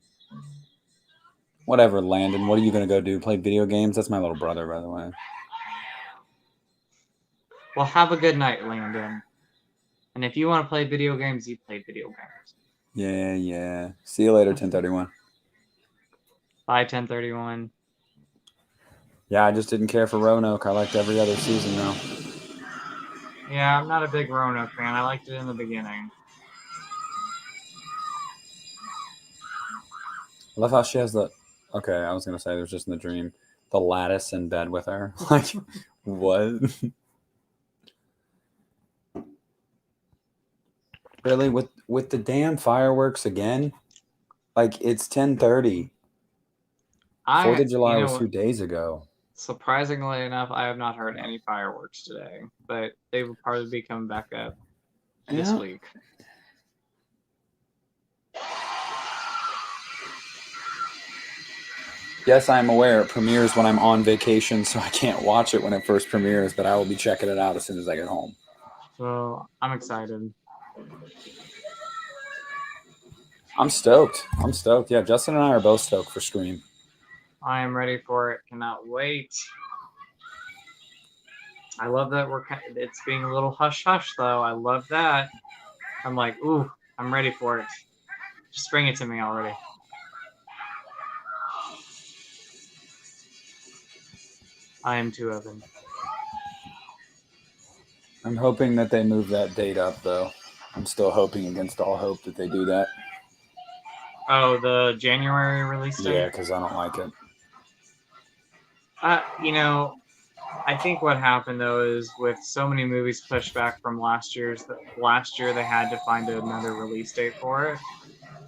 Whatever, Landon. What are you going to go do? Play video games? That's my little brother, by the way. Well, have a good night, Landon. And if you want to play video games, you play video games. Yeah. See you later, 1031. By 10/31. Yeah, I just didn't care for Roanoke. I liked every other season now. Yeah, I'm not a big Roanoke fan. I liked it in the beginning. I love how she has the. Okay, I was gonna say there's just in the dream the lattice in bed with her. Like, what? Really, with the damn fireworks again? Like, it's 10:30. Fourth of July You was know, 2 days ago. surprisingly enough, I have not heard any fireworks today, but they will probably be coming back up this Yeah. week. Yes, I am aware it premieres when I'm on vacation, so I can't watch it when it first premieres, but I will be checking it out as soon as I get home. So I'm excited. I'm stoked. I'm stoked. Yeah, Justin and I are both stoked for Scream. I am ready for it. Cannot wait. I love that it's being a little hush hush though. I love that. I'm like, ooh, I'm ready for it. Just bring it to me already. I am too, Evan. I'm hoping that they move that date up, though. I'm still hoping against all hope that they do that. Oh, the January release date? Yeah, because I don't like it. You know, I think what happened though is with so many movies pushed back from last year, they had to find another release date for it.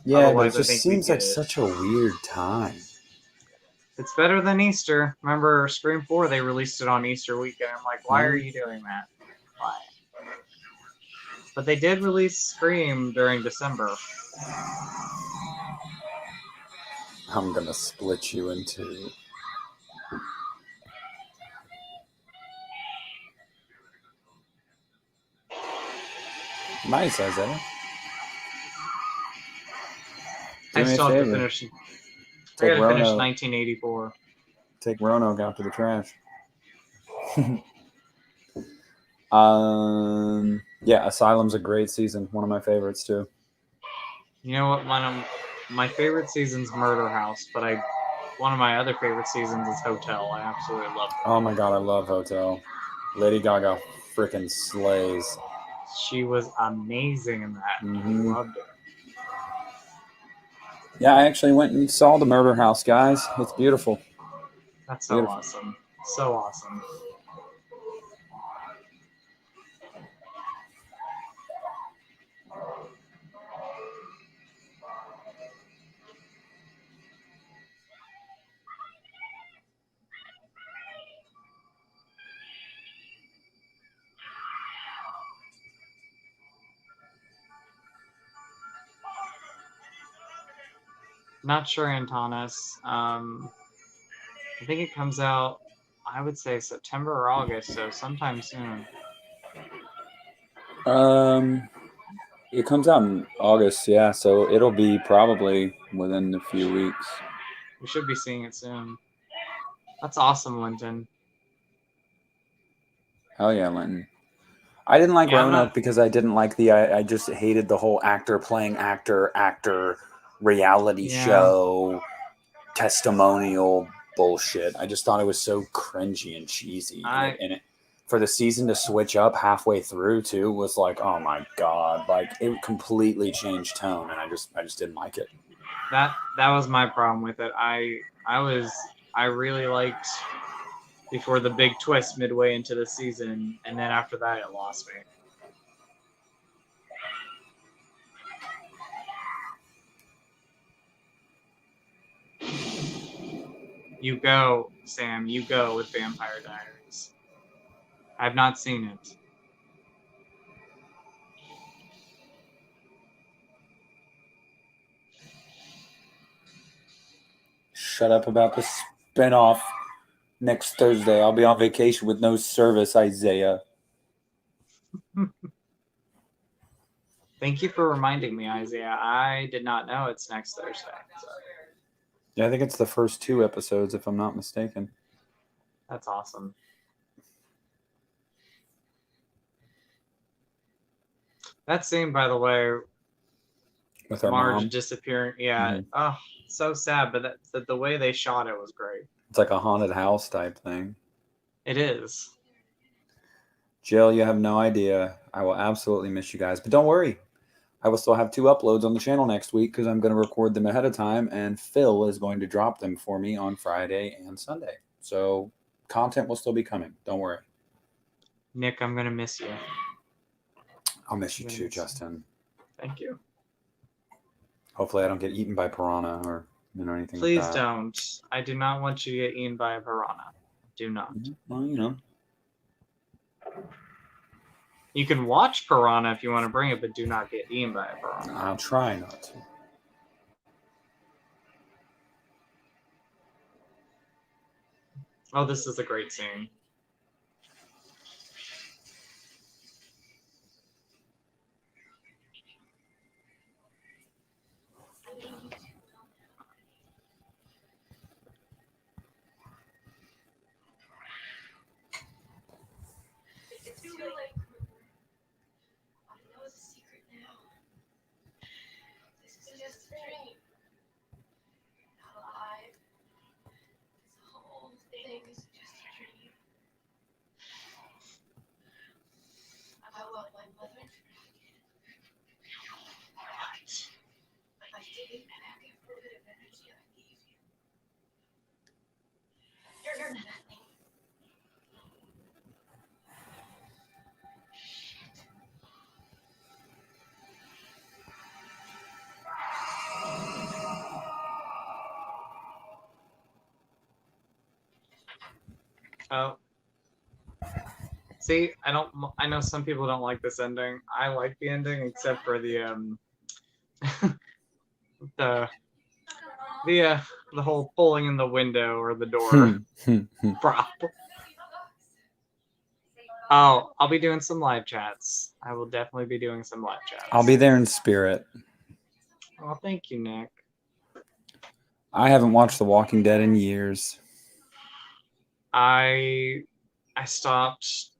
Yeah, but it Otherwise, I just think we'd seems get like it. such a weird time. It's better than Easter. Remember Scream 4, they released it on Easter weekend. I'm like, why are you doing that? Why? But they did release Scream during December. I'm going to split you in two. Nice, Isaiah. Do I me a still have to favor. finish. I Take gotta finish Roanoke. 1984. Take Roanoke out to the trash. Yeah, Asylum's a great season. One of my favorites too. You know what? One of my favorite seasons, Murder House, but one of my other favorite seasons is Hotel. I absolutely love it. Oh my god, I love Hotel. Lady Gaga freaking slays. She was amazing in that. Mm-hmm. Loved it. Yeah, I actually went and saw the Murder House, guys. It's beautiful. That's so Beautiful. awesome. So awesome. Not sure, Antanas. I think it comes out, I would say September or August, so sometime soon. It comes out in August, yeah, so it'll be probably within a few weeks. We should be seeing it soon. That's awesome, Linton. Hell yeah, Linton. I didn't like Yeah, I'm Roanoke not. because I didn't like I just hated the whole actor playing actor reality Yeah, show testimonial bullshit. I just thought it was so cringy and cheesy, I for the season to switch up halfway through too was like, oh my god, like it completely changed tone, and I just didn't like it. that was my problem with it. I really liked before the big twist midway into the season, and then after that it lost me. You go, Sam, you go with Vampire Diaries. I've not seen it. Shut up about the spinoff next Thursday. I'll be on vacation with no service, Isaiah. Thank you for reminding me, Isaiah. I did not know it's next Thursday. So Yeah, I think it's the first 2 episodes, if I'm not mistaken. that's awesome. That scene, by the way, With her Marge mom. disappearing. Yeah. Mhm. Oh, so sad. But the way they shot it was great. It's like a haunted house type thing. It is. Jill, you have no idea. I will absolutely miss you guys. But don't worry. I will still have 2 uploads on the channel next week because I'm going to record them ahead of time, and Phil is going to drop them for me on Friday and Sunday. So content will still be coming. Don't worry. Nick, I'm gonna miss you. I'll miss you I'm gonna too, miss you. Justin. Thank you. Hopefully I don't get eaten by piranha or anything Please like that. don't. I do not want you to get eaten by a piranha. Do not. Well, You can watch piranha if you want to bring it, but do not get eaten by a piranha. I'll try not to. Oh, this is a great scene. It's too late, Krueg. I know it's a secret now. This is just a dream. You're not alive. This whole thing is just a dream. I want my mother back. I take back every bit of energy I gave you. You're nothing. Oh. See, I know some people don't like this ending. I like the ending except for the the whole pulling in the window or the door prop. Oh, I'll be doing some live chats. I will definitely be doing some live chats. I'll be there in spirit. Oh, thank you, Nick. I haven't watched The Walking Dead in years. I stopped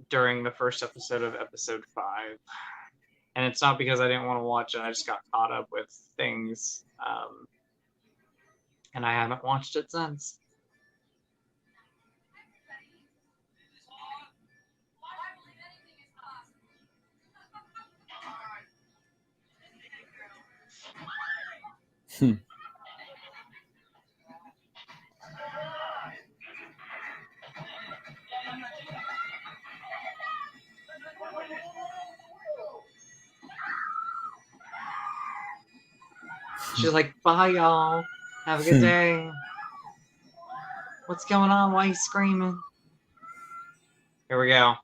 during the first episode of episode 5. And it's not because I didn't want to watch it. I just got caught up with things. And I haven't watched it since. She's like, bye, y'all. Have a good day. What's going on? Why are you screaming? Here we go.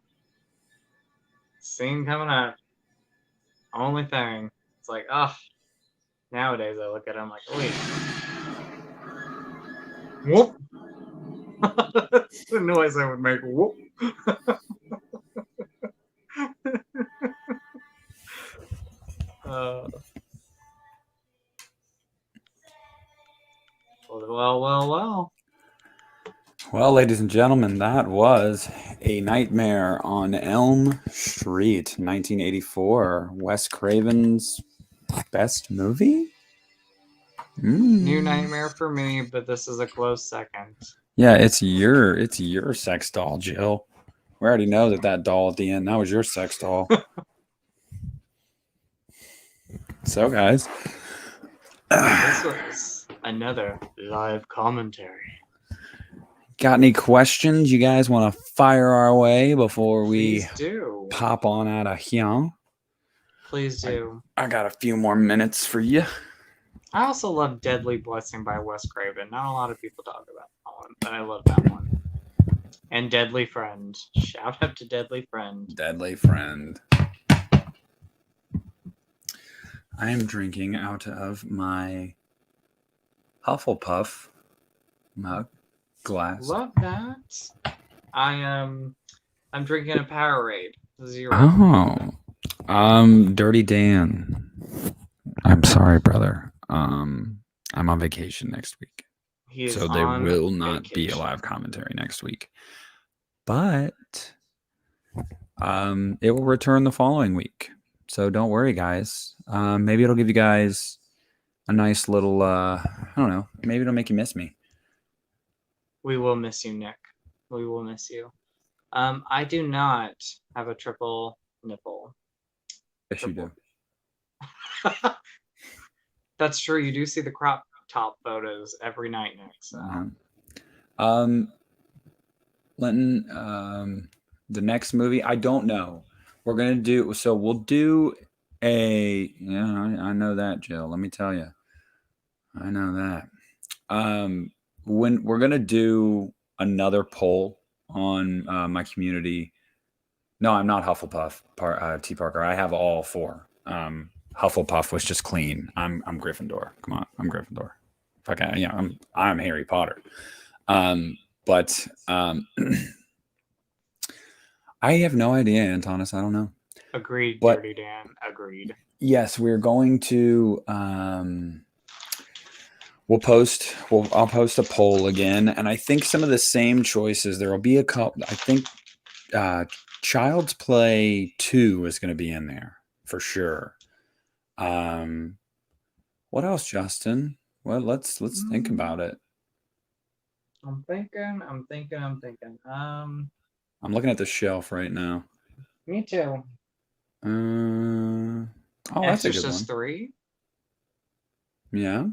Scene coming up. Only thing. It's like, ugh. Nowadays, I look at it, I'm like, wait. Whoop. That's the noise I would make. Whoop. Well. Well, ladies and gentlemen, that was A Nightmare on Elm Street, 1984. Wes Craven's best movie? New Nightmare for me, but this is a close second. Yeah, it's your sex doll, Jill. We already know that doll at the end, that was your sex doll. So, guys. This was another live commentary. Got any questions you guys want to fire our way before we pop on out of here? Please do. I got a few more minutes for you. I also love Deadly Blessing by Wes Craven. Not a lot of people talk about that one, but I love that one. And Deadly Friend. Shout out to Deadly Friend. Deadly Friend. I am drinking out of my Hufflepuff mug glass. Love that. I'm drinking a Powerade 0. Oh. Dirty Dan. I'm sorry, brother. I'm on vacation next week. So there will not be a live commentary next week. But it will return the following week. So don't worry, guys. Maybe it'll give you guys a nice little, I don't know, maybe it'll make you miss me. We will miss you, Nick. We will miss you. I do not have a triple nipple. Yes, you do. That's true. You do see the crop top photos every night, Nick. So Linton, the next movie, I don't know. We're gonna do so. We'll do I know that, Jill. Let me tell you, I know that. When we're gonna do another poll on my community. No, I'm not Hufflepuff. T. Parker. I have all four. Hufflepuff was just clean. I'm Gryffindor. Come on, I'm Gryffindor. Fuck, I'm Harry Potter. But I have no idea, Antonis. I don't know. agreed, But Dirty Dan. Agreed. yes, we're going to. I'll post a poll again, and I think some of the same choices. There will be a couple. I think Child's Play 2 is going to be in there for sure. What else, Justin? Well, let's think about it. I'm thinking. I'm looking at the shelf right now. Me too. Oh, that's a good one. Exorcist 3. Yeah.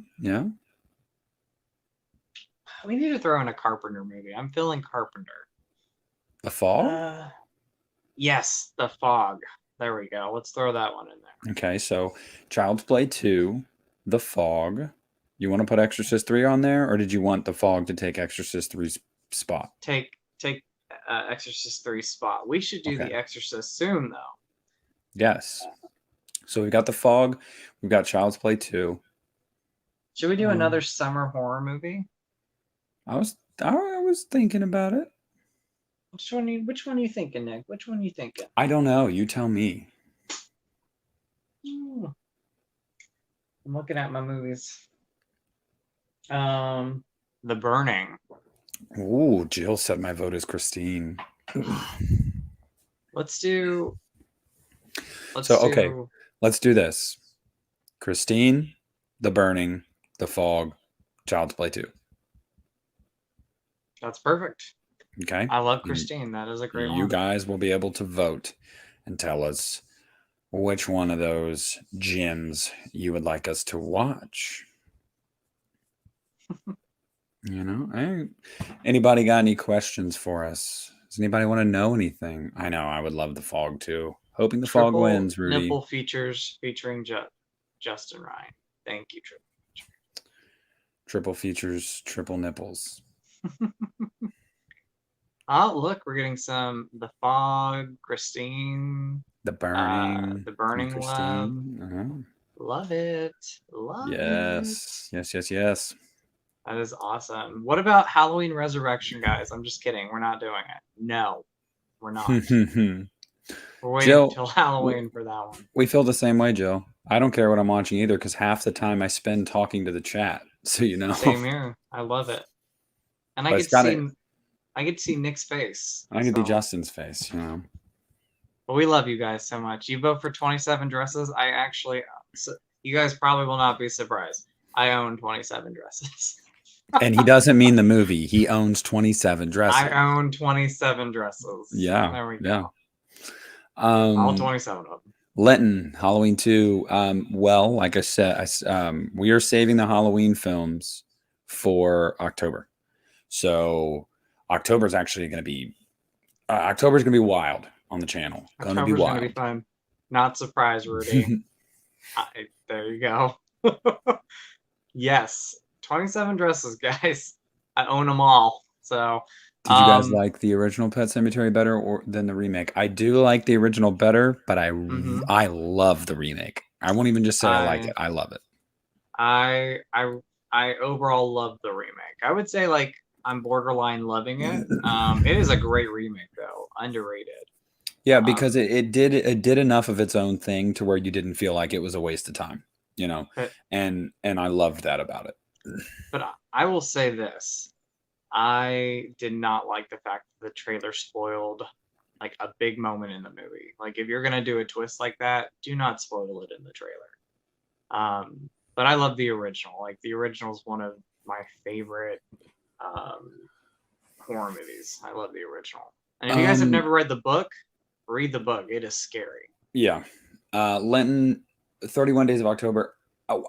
We need to throw in a Carpenter movie. I'm feeling Carpenter. The Fog? Yes, The Fog. There we go. Let's throw that one in there. Okay, so Child's Play 2, The Fog. You want to put Exorcist 3 on there, or did you want The Fog to take Exorcist 3's spot? Take Exorcist 3 spot. We should do The Exorcist soon, though. Yes. So we've got The Fog. We've got Child's Play 2. Should we do another summer horror movie? I was thinking about it. Which one are you thinking, Nick? Which one are you thinking? I don't know. You tell me. I'm looking at my movies. The Burning. Ooh, Jill said my vote is Christine. Let's do Let's do this. Christine, The Burning, The Fog, Child's Play 2. That's perfect. Okay. I love Christine. That is a great one. You guys will be able to vote and tell us which one of those gems you would like us to watch. Anybody got any questions for us? Does anybody want to know anything? I know I would love The Fog too. Hoping The Fog wins, Rudy. Nipple features featuring Justin Ryan. Thank you, Triple features, triple nipples. Oh, look, we're getting some The Fog, Christine, The Burning, The Burning Christine. Love. Love it. Love it. Yes. That is awesome. What about Halloween Resurrection, guys? I'm just kidding. We're not doing it. No, we're not. We're waiting until Halloween for that one. We feel the same way, Joe. I don't care what I'm watching either, because half the time I spend talking to the chat. So Same here. I love it. And I get to see Nick's face. I get to see Justin's face, But we love you guys so much. You vote for 27 dresses. You guys probably will not be surprised. I own 27 dresses. And he doesn't mean the movie. He owns 27 dresses. I own 27 dresses. Yeah. There we go. Yeah. All 27 of them. Linton, Halloween 2. Well, like I said, we are saving the Halloween films for October. So October is actually going to be wild on the channel. October's going to be fun. Not surprised, Rudy. There you go. Yes, 27 dresses, guys. I own them all. So, did you guys like the original Pet Sematary better than the remake? I do like the original better, but I love the remake. I won't even just say I like it. I love it. I overall love the remake. I would say I'm borderline loving it. It is a great remake though, underrated. Yeah, because it did enough of its own thing to where you didn't feel like it was a waste of time, and I loved that about it. But I will say this. I did not like the fact that the trailer spoiled like a big moment in the movie. Like if you're gonna do a twist like that, do not spoil it in the trailer. But I love the original. Like the original is one of my favorite horror movies. I love the original. And if you guys have never read the book, read the book. It is scary. Yeah. Lenten, 31 Days of October.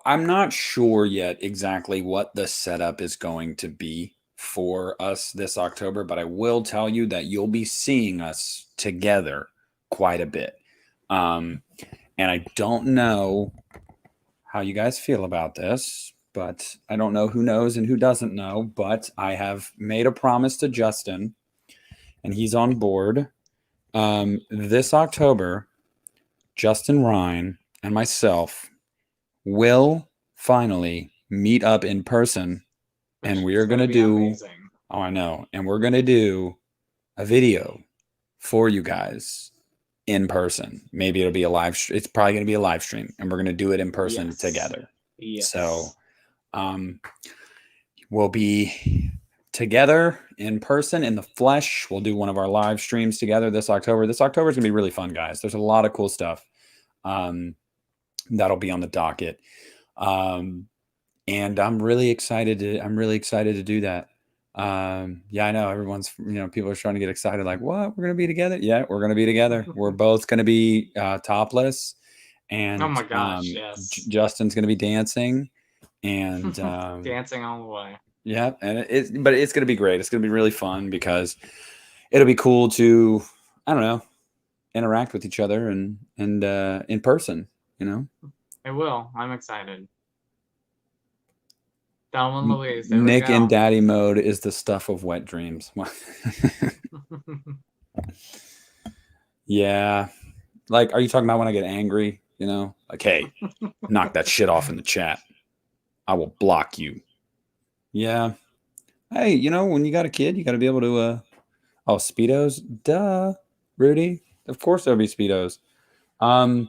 I'm not sure yet exactly what the setup is going to be for us this October, but I will tell you that you'll be seeing us together quite a bit. And I don't know how you guys feel about this, but I don't know who knows and who doesn't know, but I have made a promise to Justin, and he's on board. This October, Justin Ryan and myself will finally meet up in person, and we are going to do amazing. Oh, I know. And we're going to do a video for you guys in person. Maybe it'll be a live it's probably going to be a live stream, and we're going to do it in person together. Yes. So we'll be together in person in the flesh. We'll do one of our live streams together this October. This October is going to be really fun, guys. There's a lot of cool stuff that'll be on the docket. And I'm really excited to do that. Yeah, I know everyone's, people are trying to get excited. Like, what? We're going to be together? Yeah, we're going to be together. We're both going to be topless. And oh my gosh, yes. Justin's going to be dancing and dancing all the way. Yeah. And but it's going to be great. It's going to be really fun because it'll be cool to, I don't know, interact with each other and in person, It will. I'm excited. Thelma and Louise. Nick in daddy mode is the stuff of wet dreams. Yeah. Like, are you talking about when I get angry? Like, hey, knock that shit off in the chat. I will block you. Yeah. Hey, when you got a kid, you got to be able to, oh, Speedos? Duh, Rudy. Of course there'll be Speedos. But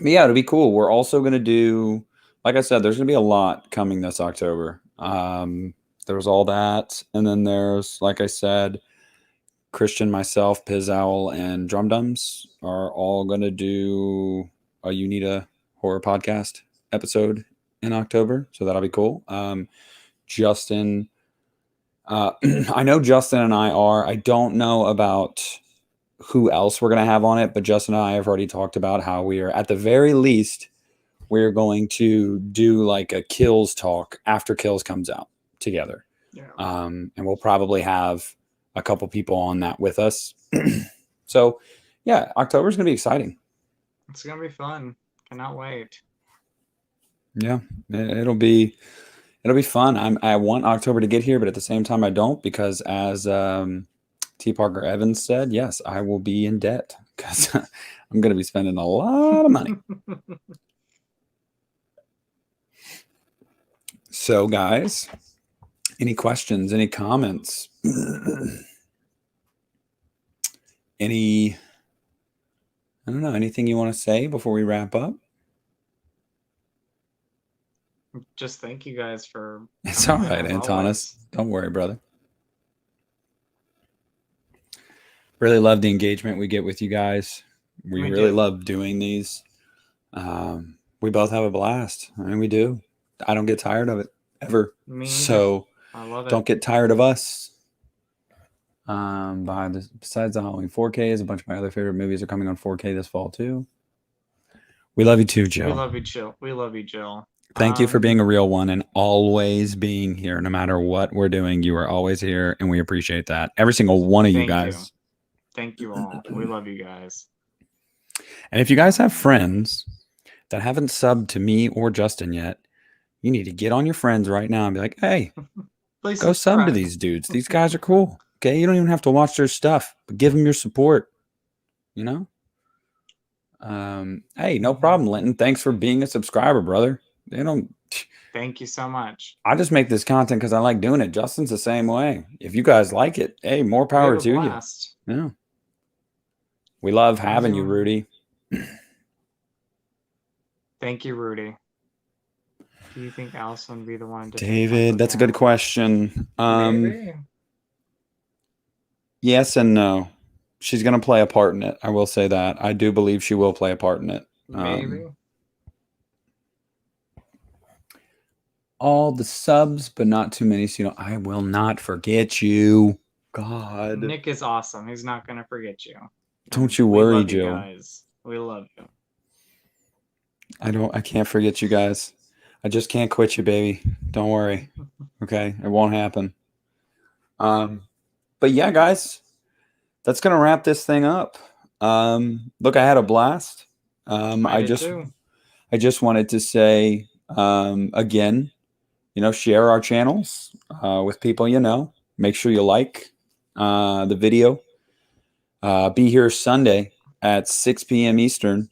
yeah, it'll be cool. We're also going to do, like I said, there's going to be a lot coming this October. There's all that. And then there's, like I said, Christian, myself, Piz Owl, and Drum Dums are all going to do a You Need a Horror podcast episode in October. So that'll be cool. Justin, I know Justin and I are. I don't know about who else we're going to have on it, but Justin and I have already talked about how we are, at the very least, we're going to do like a Kills talk after Kills comes out together. Yeah. And we'll probably have a couple people on that with us. So yeah, October's going to be exciting. It's going to be fun. Cannot wait. Yeah, it'll be fun. I want October to get here, but at the same time I don't, because as T. Parker Evans said, yes, I will be in debt because I'm going to be spending a lot of money. So, guys, any questions, any comments, I don't know, anything you want to say before we wrap up? Just thank you guys for. It's all right, Antonis. Don't worry, brother. Really love the engagement we get with you guys. We really love doing these. We both have a blast. I mean, we do. I don't get tired of it ever. So I love it. Don't get tired of us. Besides the Halloween 4Ks, a bunch of my other favorite movies are coming on 4K this fall too. We love you too, Jill. We love you, Jill. We love you, Jill. Thank you for being a real one and always being here. No matter what we're doing, you are always here, and we appreciate that. Every single one of you guys. Thank you all. We love you guys. And if you guys have friends that haven't subbed to me or Justin yet, you need to get on your friends right now and be like, hey, go sub to these dudes. These guys are cool. Okay, you don't even have to watch their stuff, but give them your support. Hey, no problem, Linton. Thanks for being a subscriber, brother. Thank you so much. I just make this content because I like doing it. Justin's the same way. If you guys like it, hey, more power to you. Yeah. We love having you, Rudy. Thank you, Rudy. Do you think Allison would be the one to David, that's a good question. Maybe. Yes and no. she's going to play a part in it. I will say that. I do believe she will play a part in it. Maybe. All the subs, but not too many. So, I will not forget you. God. Nick is awesome. He's not gonna forget you. Don't you We worry, love you Jill. guys. We love you. I can't forget you guys. I just can't quit you, baby. Don't worry. Okay. It won't happen. But yeah, guys, that's going to wrap this thing up. Look, I had a blast. I just wanted to say, again, share our channels, with people, make sure you like, the video, be here Sunday at 6 p.m. Eastern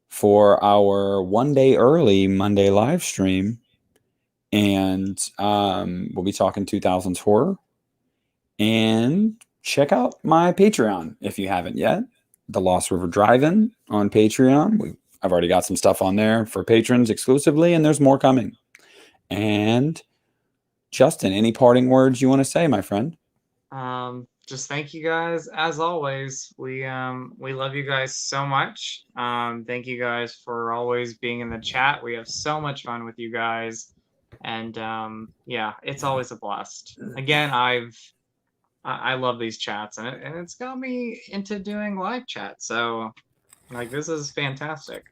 for our one day early Monday live stream. And we'll be talking 2000s horror. And check out my Patreon if you haven't yet. The Lost River Drive-In on Patreon. I've already got some stuff on there for patrons exclusively, and there's more coming. And Justin, any parting words you want to say, my friend? Just thank you guys as always. We love you guys so much. Thank you guys for always being in the chat. We have so much fun with you guys, and yeah, it's always a blast. Again, I love these chats, and it's got me into doing live chat. So this is fantastic.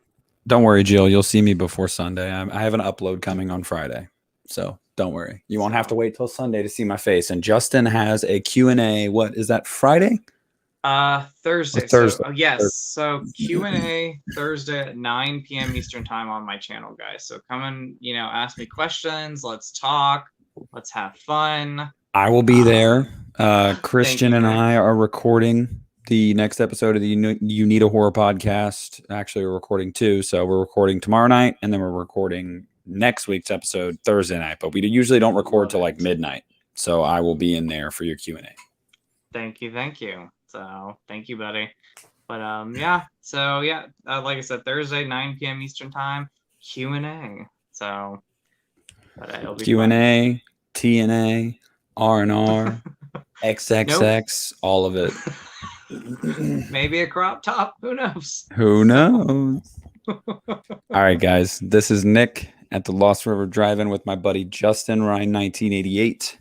Don't worry, Jill. You'll see me before Sunday. I have an upload coming on Friday. So don't worry. You won't have to wait till Sunday to see my face. And Justin has a Q&A. What is that, Friday? Thursday. Thursday. So, yes. So Q&A Thursday at 9 p.m. Eastern time on my channel, guys. So come and, ask me questions. Let's talk. Let's have fun. I will be there. Christian and I are recording the next episode of the You Need a Horror podcast. Actually, we're recording 2. So we're recording tomorrow night, and then we're recording next week's episode Thursday night. But we usually don't record till midnight. So I will be in there for your Q&A. Thank you. So thank you, buddy. But yeah. So yeah, like I said, Thursday 9 p.m. Eastern time, Q&A. So it'll be Q&A, TNA, R&R, XXX, all of it. Maybe a crop top. Who knows? Who knows? All right, guys. This is Nick at the Lost River Drive-In with my buddy Justin, Ryan 1988.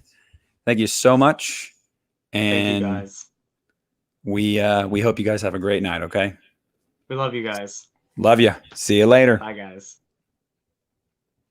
Thank you so much. And thank you, guys. We hope you guys have a great night, okay? We love you guys. Love you. See you later. Bye, guys.